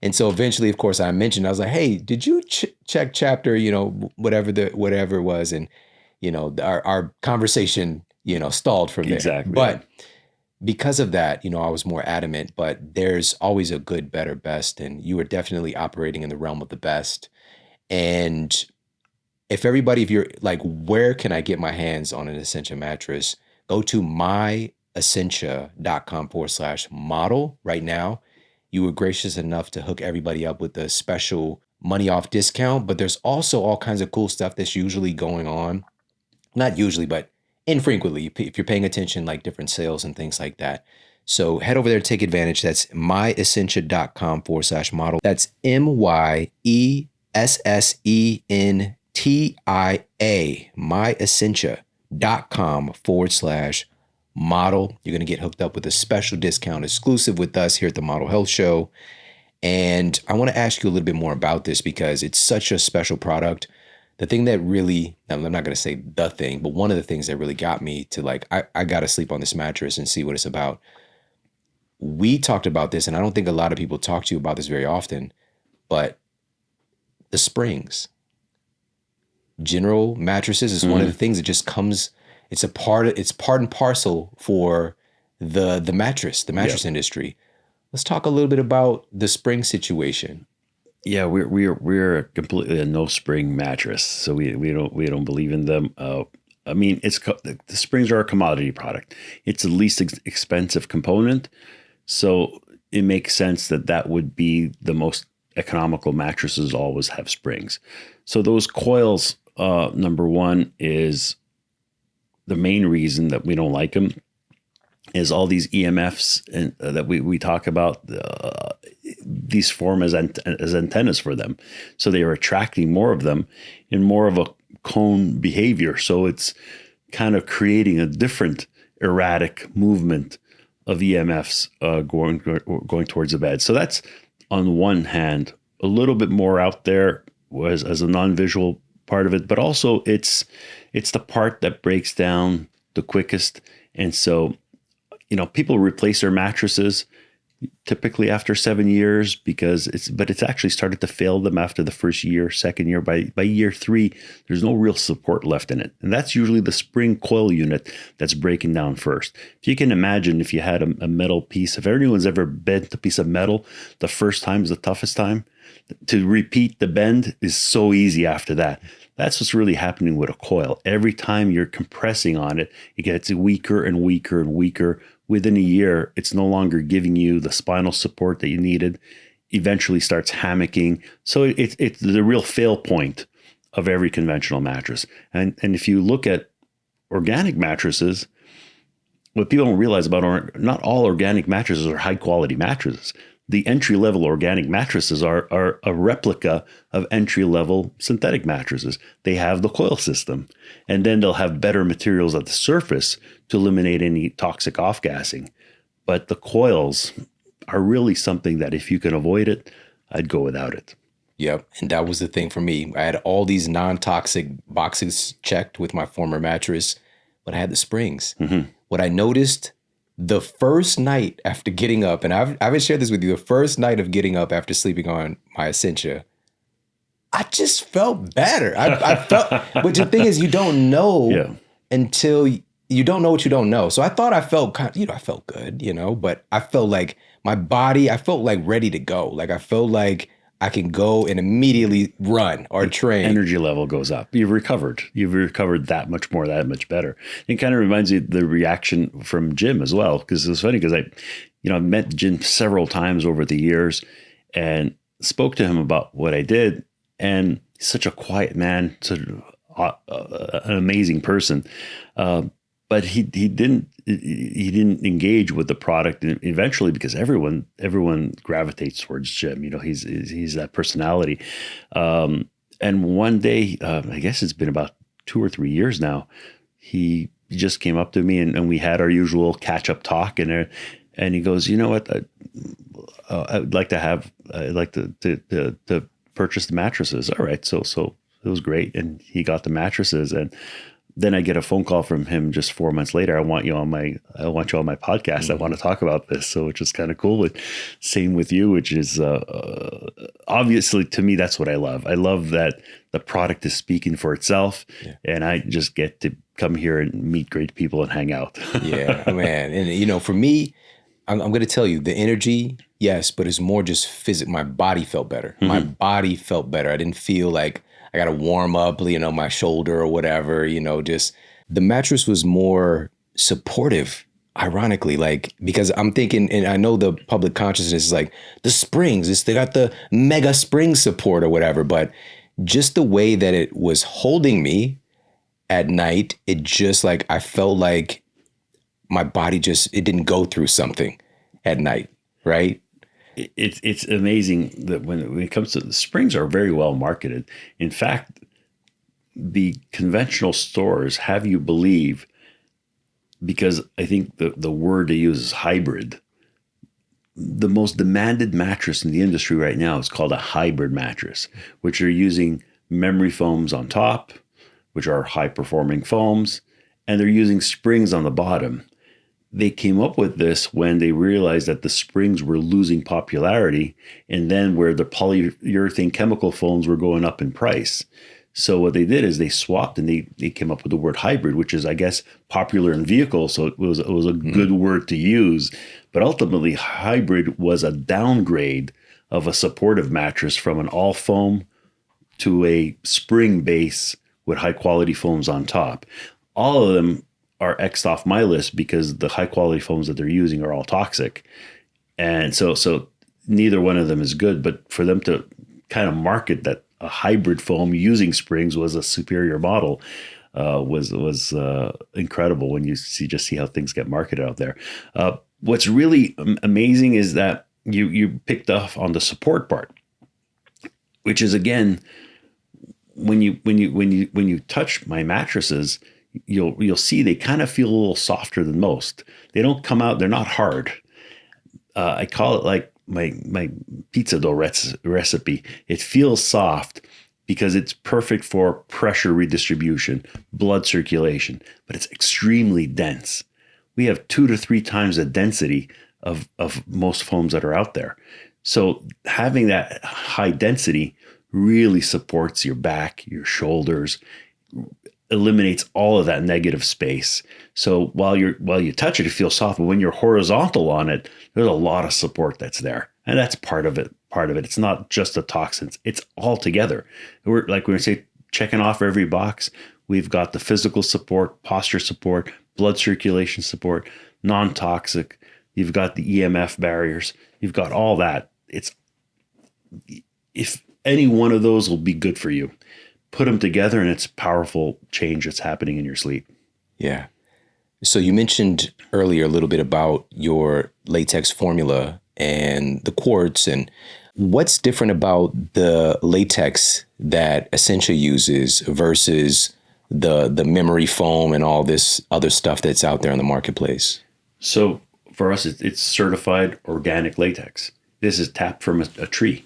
And so eventually, of course, I was like, hey, did you check chapter, whatever it was. And, our conversation, stalled from there. Exactly. But because of that, I was more adamant, but there's always a good, better, best. And you were definitely operating in the realm of the best. And if you're like, where can I get my hands on an Essentia mattress? Go to myessentia.com/model right now. You were gracious enough to hook everybody up with a special money off discount, but there's also all kinds of cool stuff that's usually going on. Not usually, but infrequently, if you're paying attention, like different sales and things like that. So head over there to take advantage. That's myessentia.com/model. That's MYESSENTIA, myessentia.com/model. You're going to get hooked up with a special discount exclusive with us here at the Model Health Show. And I want to ask you a little bit more about this because it's such a special product. The thing that really, I'm not going to say the thing, but one of the things that really got me to like, I got to sleep on this mattress and see what it's about. We talked about this, and I don't think a lot of people talk to you about this very often, but the springs. General Mattresses is one of the things that just comes, it's part and parcel for the mattress industry. Let's talk a little bit about the spring situation. Yeah, we're completely a no spring mattress, so we don't believe in them. I mean, the springs are a commodity product. It's the least expensive component, so it makes sense that would be the most economical. Mattresses always have springs. So those coils, number one, is the main reason that we don't like them. Is all these EMFs that we talk about, these form as antennas for them. So they are attracting more of them in more of a cone behavior. So it's kind of creating a different erratic movement of EMFs going towards the bed. So that's on one hand a little bit more out there as a non-visual part of it, but also it's the part that breaks down the quickest. And so people replace their mattresses typically after 7 years but it's actually started to fail them after the first year, second year. By year 3, there's no real support left in it. And that's usually the spring coil unit that's breaking down first. If you can imagine, if you had a metal piece, if anyone's ever bent a piece of metal, the first time is the toughest time. To repeat the bend is so easy after that. That's what's really happening with a coil. Every time you're compressing on it, it gets weaker and weaker and weaker. Within a year, it's no longer giving you the spinal support that you needed. Eventually starts hammocking. So it's the real fail point of every conventional mattress. And if you look at organic mattresses, what people don't realize about not all organic mattresses are high quality mattresses. The entry-level organic mattresses are a replica of entry-level synthetic mattresses. They have the coil system, and then they'll have better materials at the surface to eliminate any toxic off-gassing. But the coils are really something that if you can avoid it, I'd go without it. Yep, and that was the thing for me. I had all these non-toxic boxes checked with my former mattress, but I had the springs. Mm-hmm. What I noticed the first night after getting up, and I haven't shared this with you, the first night of getting up after sleeping on my Essentia, I just felt better. I felt, but the thing is, you don't know until you don't know what you don't know. So I thought I felt I felt good, but I felt like my body, I felt like ready to go. Like I felt like I can go and immediately run or train. Energy level goes up. You've recovered that much more, that much better. It kind of reminds me of the reaction from Jim as well, because it was funny because I met Jim several times over the years and spoke to him about what I did. And he's such a quiet man, such an amazing person. But he didn't engage with the product eventually because everyone gravitates towards Jim. He's that personality. And one day, I guess it's been about 2 or 3 years now, he just came up to me and we had our usual catch up talk and he goes, you know what, I'd like to purchase the mattresses. All right, so it was great, and he got the mattresses and. Then I get a phone call from him just 4 months later. I want you on my podcast. Mm-hmm. I want to talk about this. So, which is kind of cool. Same with you, which is obviously to me, that's what I love. I love that the product is speaking for itself, and I just get to come here and meet great people and hang out. Yeah, man. And for me, I'm going to tell you the energy, yes, but it's more just physical. My body felt better. Mm-hmm. My body felt better. I didn't feel like I got to warm up, my shoulder or whatever, just the mattress was more supportive, ironically, because I'm thinking, and I know the public consciousness is like the springs, they got the mega spring support or whatever, but just the way that it was holding me at night, it just I felt like my body it didn't go through something at night, right? It's amazing that when it comes to the springs are very well marketed. In fact, the conventional stores have you believe, because I think the word they use is hybrid. The most demanded mattress in the industry right now is called a hybrid mattress, which are using memory foams on top, which are high performing foams, and they're using springs on the bottom. They came up with this when they realized that the springs were losing popularity, and then where the polyurethane chemical foams were going up in price. So what they did is they swapped, and they came up with the word hybrid, which is, I guess, popular in vehicles. So it was a good word to use. But ultimately, hybrid was a downgrade of a supportive mattress from an all foam to a spring base with high quality foams on top. All of them are X'd off my list because the high quality foams that they're using are all toxic. And so neither one of them is good. But for them to kind of market that a hybrid foam using springs was a superior model was incredible when you see how things get marketed out there. What's really amazing is that you picked up on the support part, which is, again, when you touch my mattresses, you'll see they kind of feel a little softer than most. They don't come out; they're not hard. I call it like my pizza dough recipe. It feels soft because it's perfect for pressure redistribution, blood circulation, but it's extremely dense. We have 2 to 3 times the density of most foams that are out there. So having that high density really supports your back, your shoulders, eliminates all of that negative space. So while you touch it, it feels soft, but when you're horizontal on it, there's a lot of support that's there. And that's part of it. It's not just the toxins. It's all together. We're like, when we say checking off every box, we've got the physical support, posture support, blood circulation support, non-toxic. You've got the EMF barriers. You've got all that. If any one of those will be good for you, put them together and it's powerful change that's happening in your sleep. Yeah. So you mentioned earlier a little bit about your latex formula and the quartz, and what's different about the latex that Essentia uses versus the memory foam and all this other stuff that's out there in the marketplace? So for us, it's certified organic latex. This is tapped from a tree.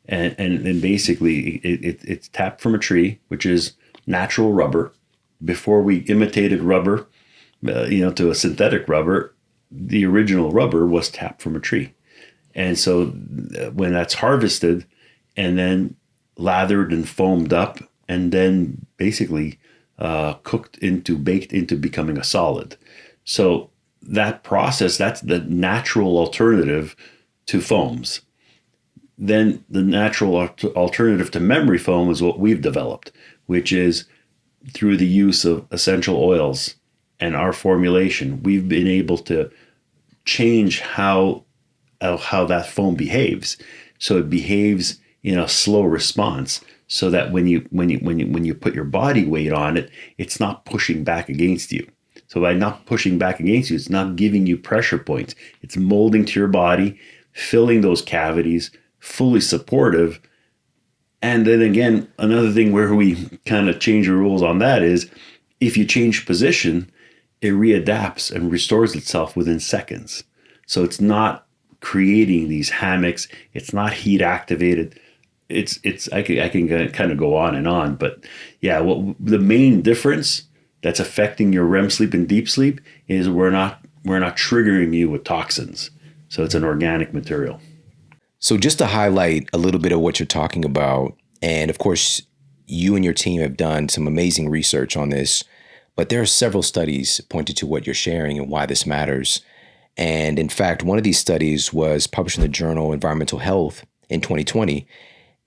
And basically it's tapped from a tree, which is natural rubber. Before we imitated rubber, to a synthetic rubber, the original rubber was tapped from a tree. And so when that's harvested and then lathered and foamed up and then basically baked into becoming a solid. So that process, that's the natural alternative to foams. Then the natural alternative to memory foam is what we've developed, which is through the use of essential oils and our formulation, we've been able to change how that foam behaves. So it behaves in a slow response, so that when you put your body weight on it, it's not pushing back against you. So by not pushing back against you, it's not giving you pressure points. It's molding to your body, filling those cavities, fully supportive. And then again, another thing where we kind of change the rules on that is if you change position, it readapts and restores itself within seconds. So it's not creating these hammocks. It's not heat activated. I can kind of go on, but yeah, the main difference that's affecting your REM sleep and deep sleep is we're not triggering you with toxins. So it's an organic material. So just to highlight a little bit of what you're talking about, and of course, you and your team have done some amazing research on this, but there are several studies pointed to what you're sharing and why this matters. And in fact, one of these studies was published in the journal Environmental Health in 2020,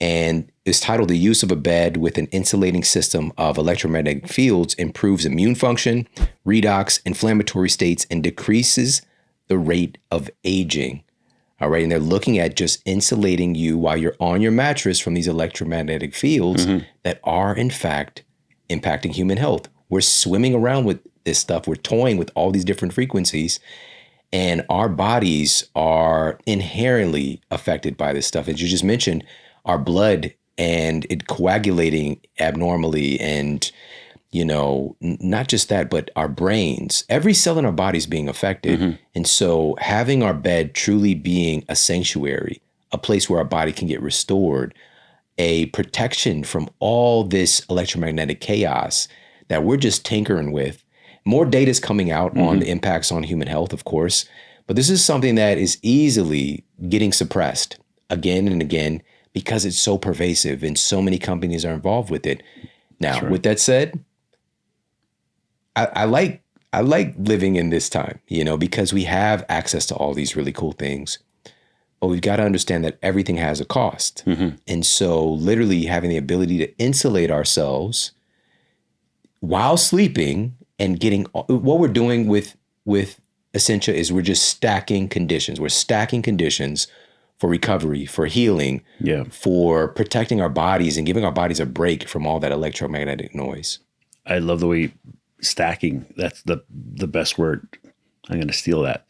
and is titled "The Use of a Bed with an Insulating System of Electromagnetic Fields Improves Immune Function, Redox, Inflammatory States, and Decreases the Rate of Aging." All right. And they're looking at just insulating you while you're on your mattress from these electromagnetic fields that are, in fact, impacting human health. We're swimming around with this stuff. We're toying with all these different frequencies, and our bodies are inherently affected by this stuff. As you just mentioned, our blood and it coagulating abnormally, and not just that, but our brains, every cell in our body is being affected. And so having our bed truly being a sanctuary, a place where our body can get restored, a protection from all this electromagnetic chaos that we're just tinkering with. More data is coming out on the impacts on human health, of course, but this is something that is easily getting suppressed again and again because it's so pervasive and so many companies are involved with it. Now, with that said, I like living in this time, because we have access to all these really cool things. But we've got to understand that everything has a cost. And so literally having the ability to insulate ourselves while sleeping and getting what we're doing with Essentia is we're just stacking conditions. We're stacking conditions for recovery, for healing, for protecting our bodies and giving our bodies a break from all that electromagnetic noise. I love the way stacking, that's the best word. I'm going to steal that.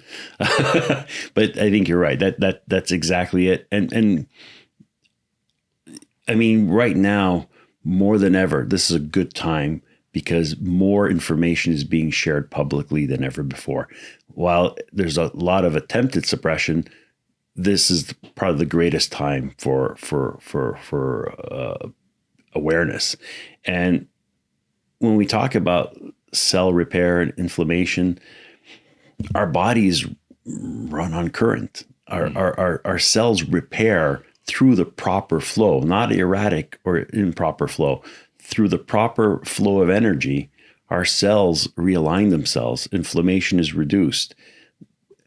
But I think you're right. That's exactly it. And I mean, right now, more than ever, this is a good time because more information is being shared publicly than ever before. While there's a lot of attempted suppression, this is probably the greatest time for awareness. And when we talk about cell repair and inflammation, our bodies run on current. Our cells repair through the proper flow, not erratic or improper flow. Through the proper flow of energy, our cells realign themselves. Inflammation is reduced.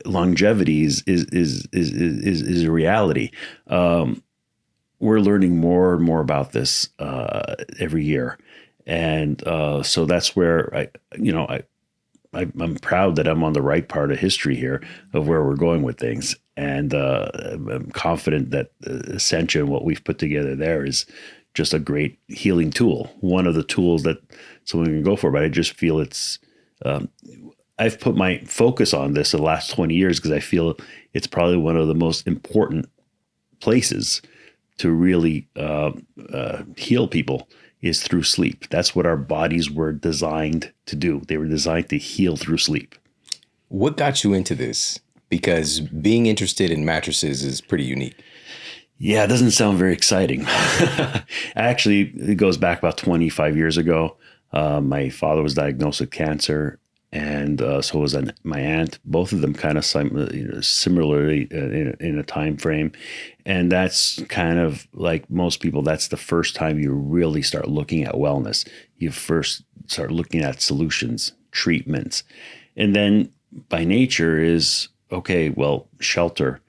Longevity is a reality. We're learning more and more about this every year, and so that's where I'm proud that I'm on the right part of history here of where we're going with things. And I'm confident that Essentia and what we've put together there is just a great healing tool. One of the tools that someone can go for, but I just feel it's, I've put my focus on this the last 20 years because I feel it's probably one of the most important places to really heal people is through sleep. That's what our bodies were designed to do. They were designed to heal through sleep. What got you into this? Because being interested in mattresses is pretty unique. Yeah, it doesn't sound very exciting. Actually, it goes back about 25 years ago. My father was diagnosed with cancer, and so was my aunt. Both of them kind of similarly in a time frame. And that's kind of like most people, that's the first time you really start looking at wellness. You first start looking at solutions, treatments. And then by nature is, okay, well, shelter,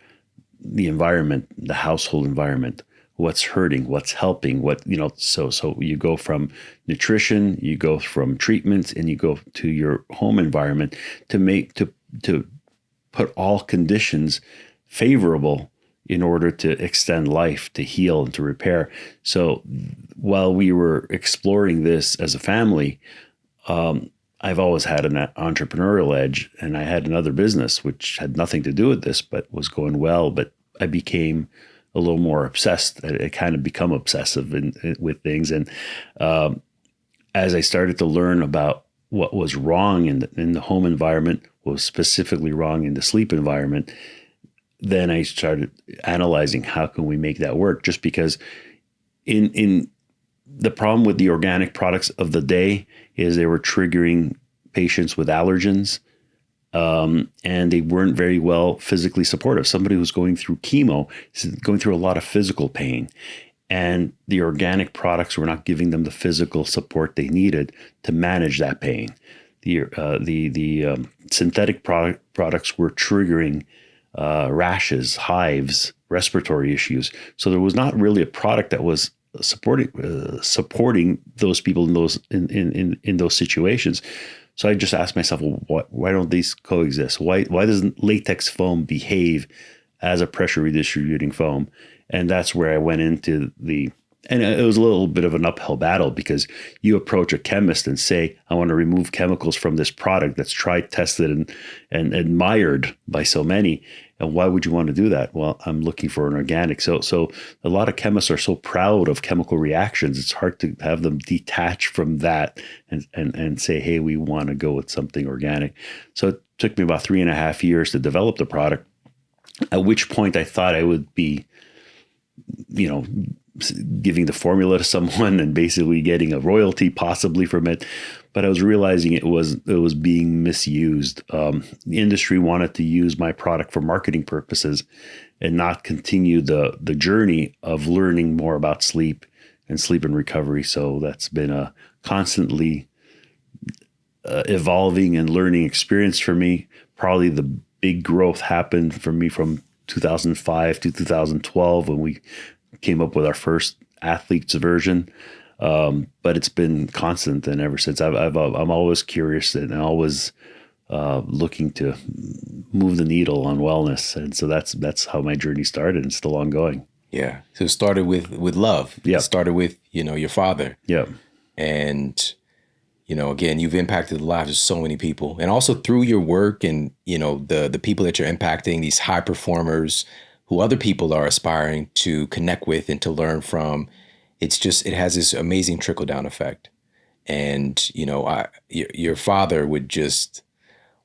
the environment, the household environment, what's hurting, what's helping, so you go from nutrition, you go from treatments, and you go to your home environment to put all conditions favorable in order to extend life, to heal, and to repair. So while we were exploring this as a family, I've always had an entrepreneurial edge, and I had another business which had nothing to do with this, but was going well. But I became a little more obsessed. I kind of become obsessive with things. And as I started to learn about what was wrong in the home environment, what was specifically wrong in the sleep environment, then I started analyzing how can we make that work. Just because in the problem with the organic products of the day is they were triggering patients with allergens, and they weren't very well physically supportive. Somebody who's going through chemo is going through a lot of physical pain, and the organic products were not giving them the physical support they needed to manage that pain. The synthetic products were triggering rashes, hives, respiratory issues. So there was not really a product that was supporting those people in those situations. So I just asked myself, well, why don't these coexist? Why doesn't latex foam behave as a pressure redistributing foam? And that's where I went into the And it was a little bit of an uphill battle because you approach a chemist and say, I want to remove chemicals from this product that's tried, tested, and admired by so many. And why would you want to do that? Well, I'm looking for an organic. So a lot of chemists are so proud of chemical reactions. It's hard to have them detach from that and say, hey, we want to go with something organic. So it took me about 3.5 years to develop the product, at which point I thought I would be, giving the formula to someone and basically getting a royalty possibly from it. But I was realizing it was being misused. The industry wanted to use my product for marketing purposes and not continue the journey of learning more about sleep and sleep and recovery. So that's been a constantly evolving and learning experience for me. Probably the big growth happened for me from 2005 to 2012 when we came up with our first athlete's version. But it's been constant, and ever since I'm always curious and always looking to move the needle on wellness, and so that's how my journey started, and still ongoing. Yeah. So it started with love. Yeah. It started with your father. Yeah. And again, you've impacted the lives of so many people, and also through your work and the people that you're impacting, these high performers who other people are aspiring to connect with and to learn from. It has this amazing trickle down effect. And, your father would just,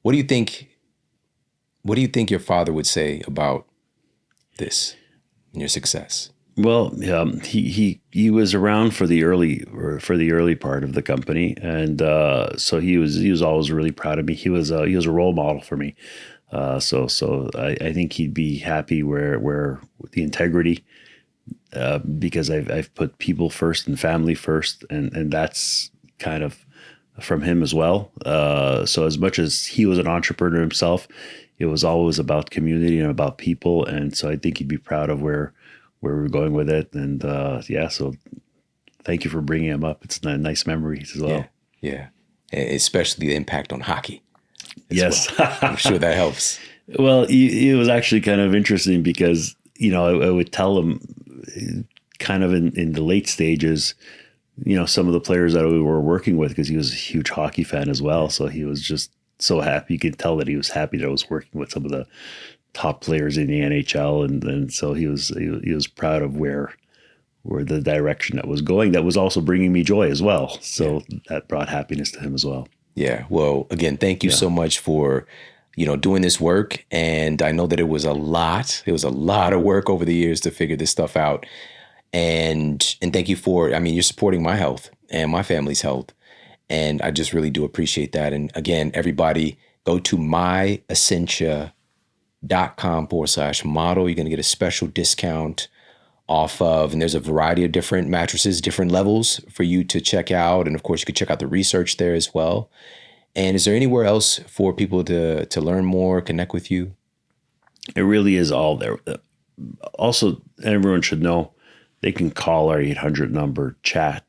what do you think your father would say about this and your success? Well, he was around for the early part of the company. And, so he was always really proud of me. He was a role model for me. So I think he'd be happy where with the integrity, because I've put people first and family first, and that's kind of from him as well. So as much as he was an entrepreneur himself, it was always about community and about people. And so I think he'd be proud of where we're going with it. And so thank you for bringing him up. It's a nice memories as well. Yeah. Especially the impact on hockey. Yes. Well. I'm sure that helps. Well, it was actually kind of interesting because, I would tell him kind of in the late stages, some of the players that we were working with, because he was a huge hockey fan as well. So he was just so happy. You could tell that he was happy that I was working with some of the top players in the NHL. And so he was proud of where the direction that was going. That was also bringing me joy as well. So that brought happiness to him as well. Yeah. Well, again, thank you so much for, doing this work. And I know that it was a lot. It was a lot of work over the years to figure this stuff out. And thank you for, you're supporting my health and my family's health. And I just really do appreciate that. And again, everybody go to myessentia.com/model. You're going to get a special discount off of, and there's a variety of different mattresses, different levels for you to check out. And of course, you could check out the research there as well. And is there anywhere else for people to learn more, connect with you? It really is all there. Also, everyone should know they can call our 800 number, chat,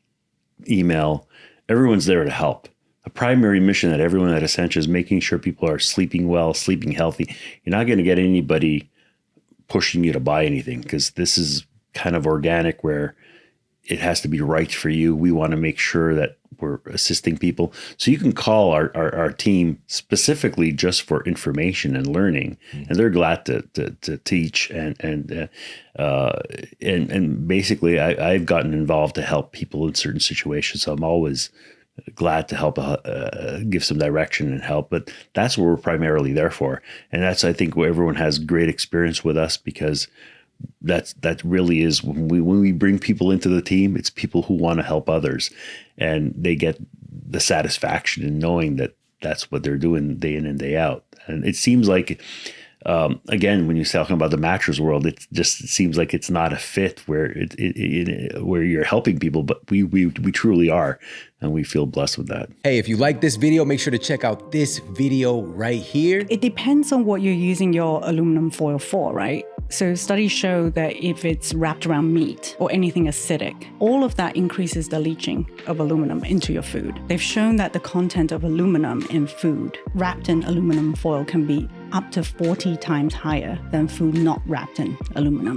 email. Everyone's there to help. The primary mission that everyone at Essentia is making sure people are sleeping well, sleeping healthy. You're not going to get anybody pushing you to buy anything, because this is kind of organic where it has to be right for you. We want to make sure that we're assisting people. So you can call our team specifically just for information and learning, and they're glad to teach and basically I've gotten involved to help people in certain situations. So I'm always glad to help give some direction and help, but that's what we're primarily there for. And that's, I think, where everyone has great experience with us, because that really is when we bring people into the team, it's people who want to help others, and they get the satisfaction in knowing that that's what they're doing day in and day out. And it seems like, again, when you're talking about the mattress world, it seems like it's not a fit where where you're helping people, but we truly are, and we feel blessed with that. Hey, if you like this video, make sure to check out this video right here. It depends on what you're using your aluminum foil for, right? So studies show that if it's wrapped around meat or anything acidic, all of that increases the leaching of aluminum into your food. They've shown that the content of aluminum in food wrapped in aluminum foil can be up to 40 times higher than food not wrapped in aluminum.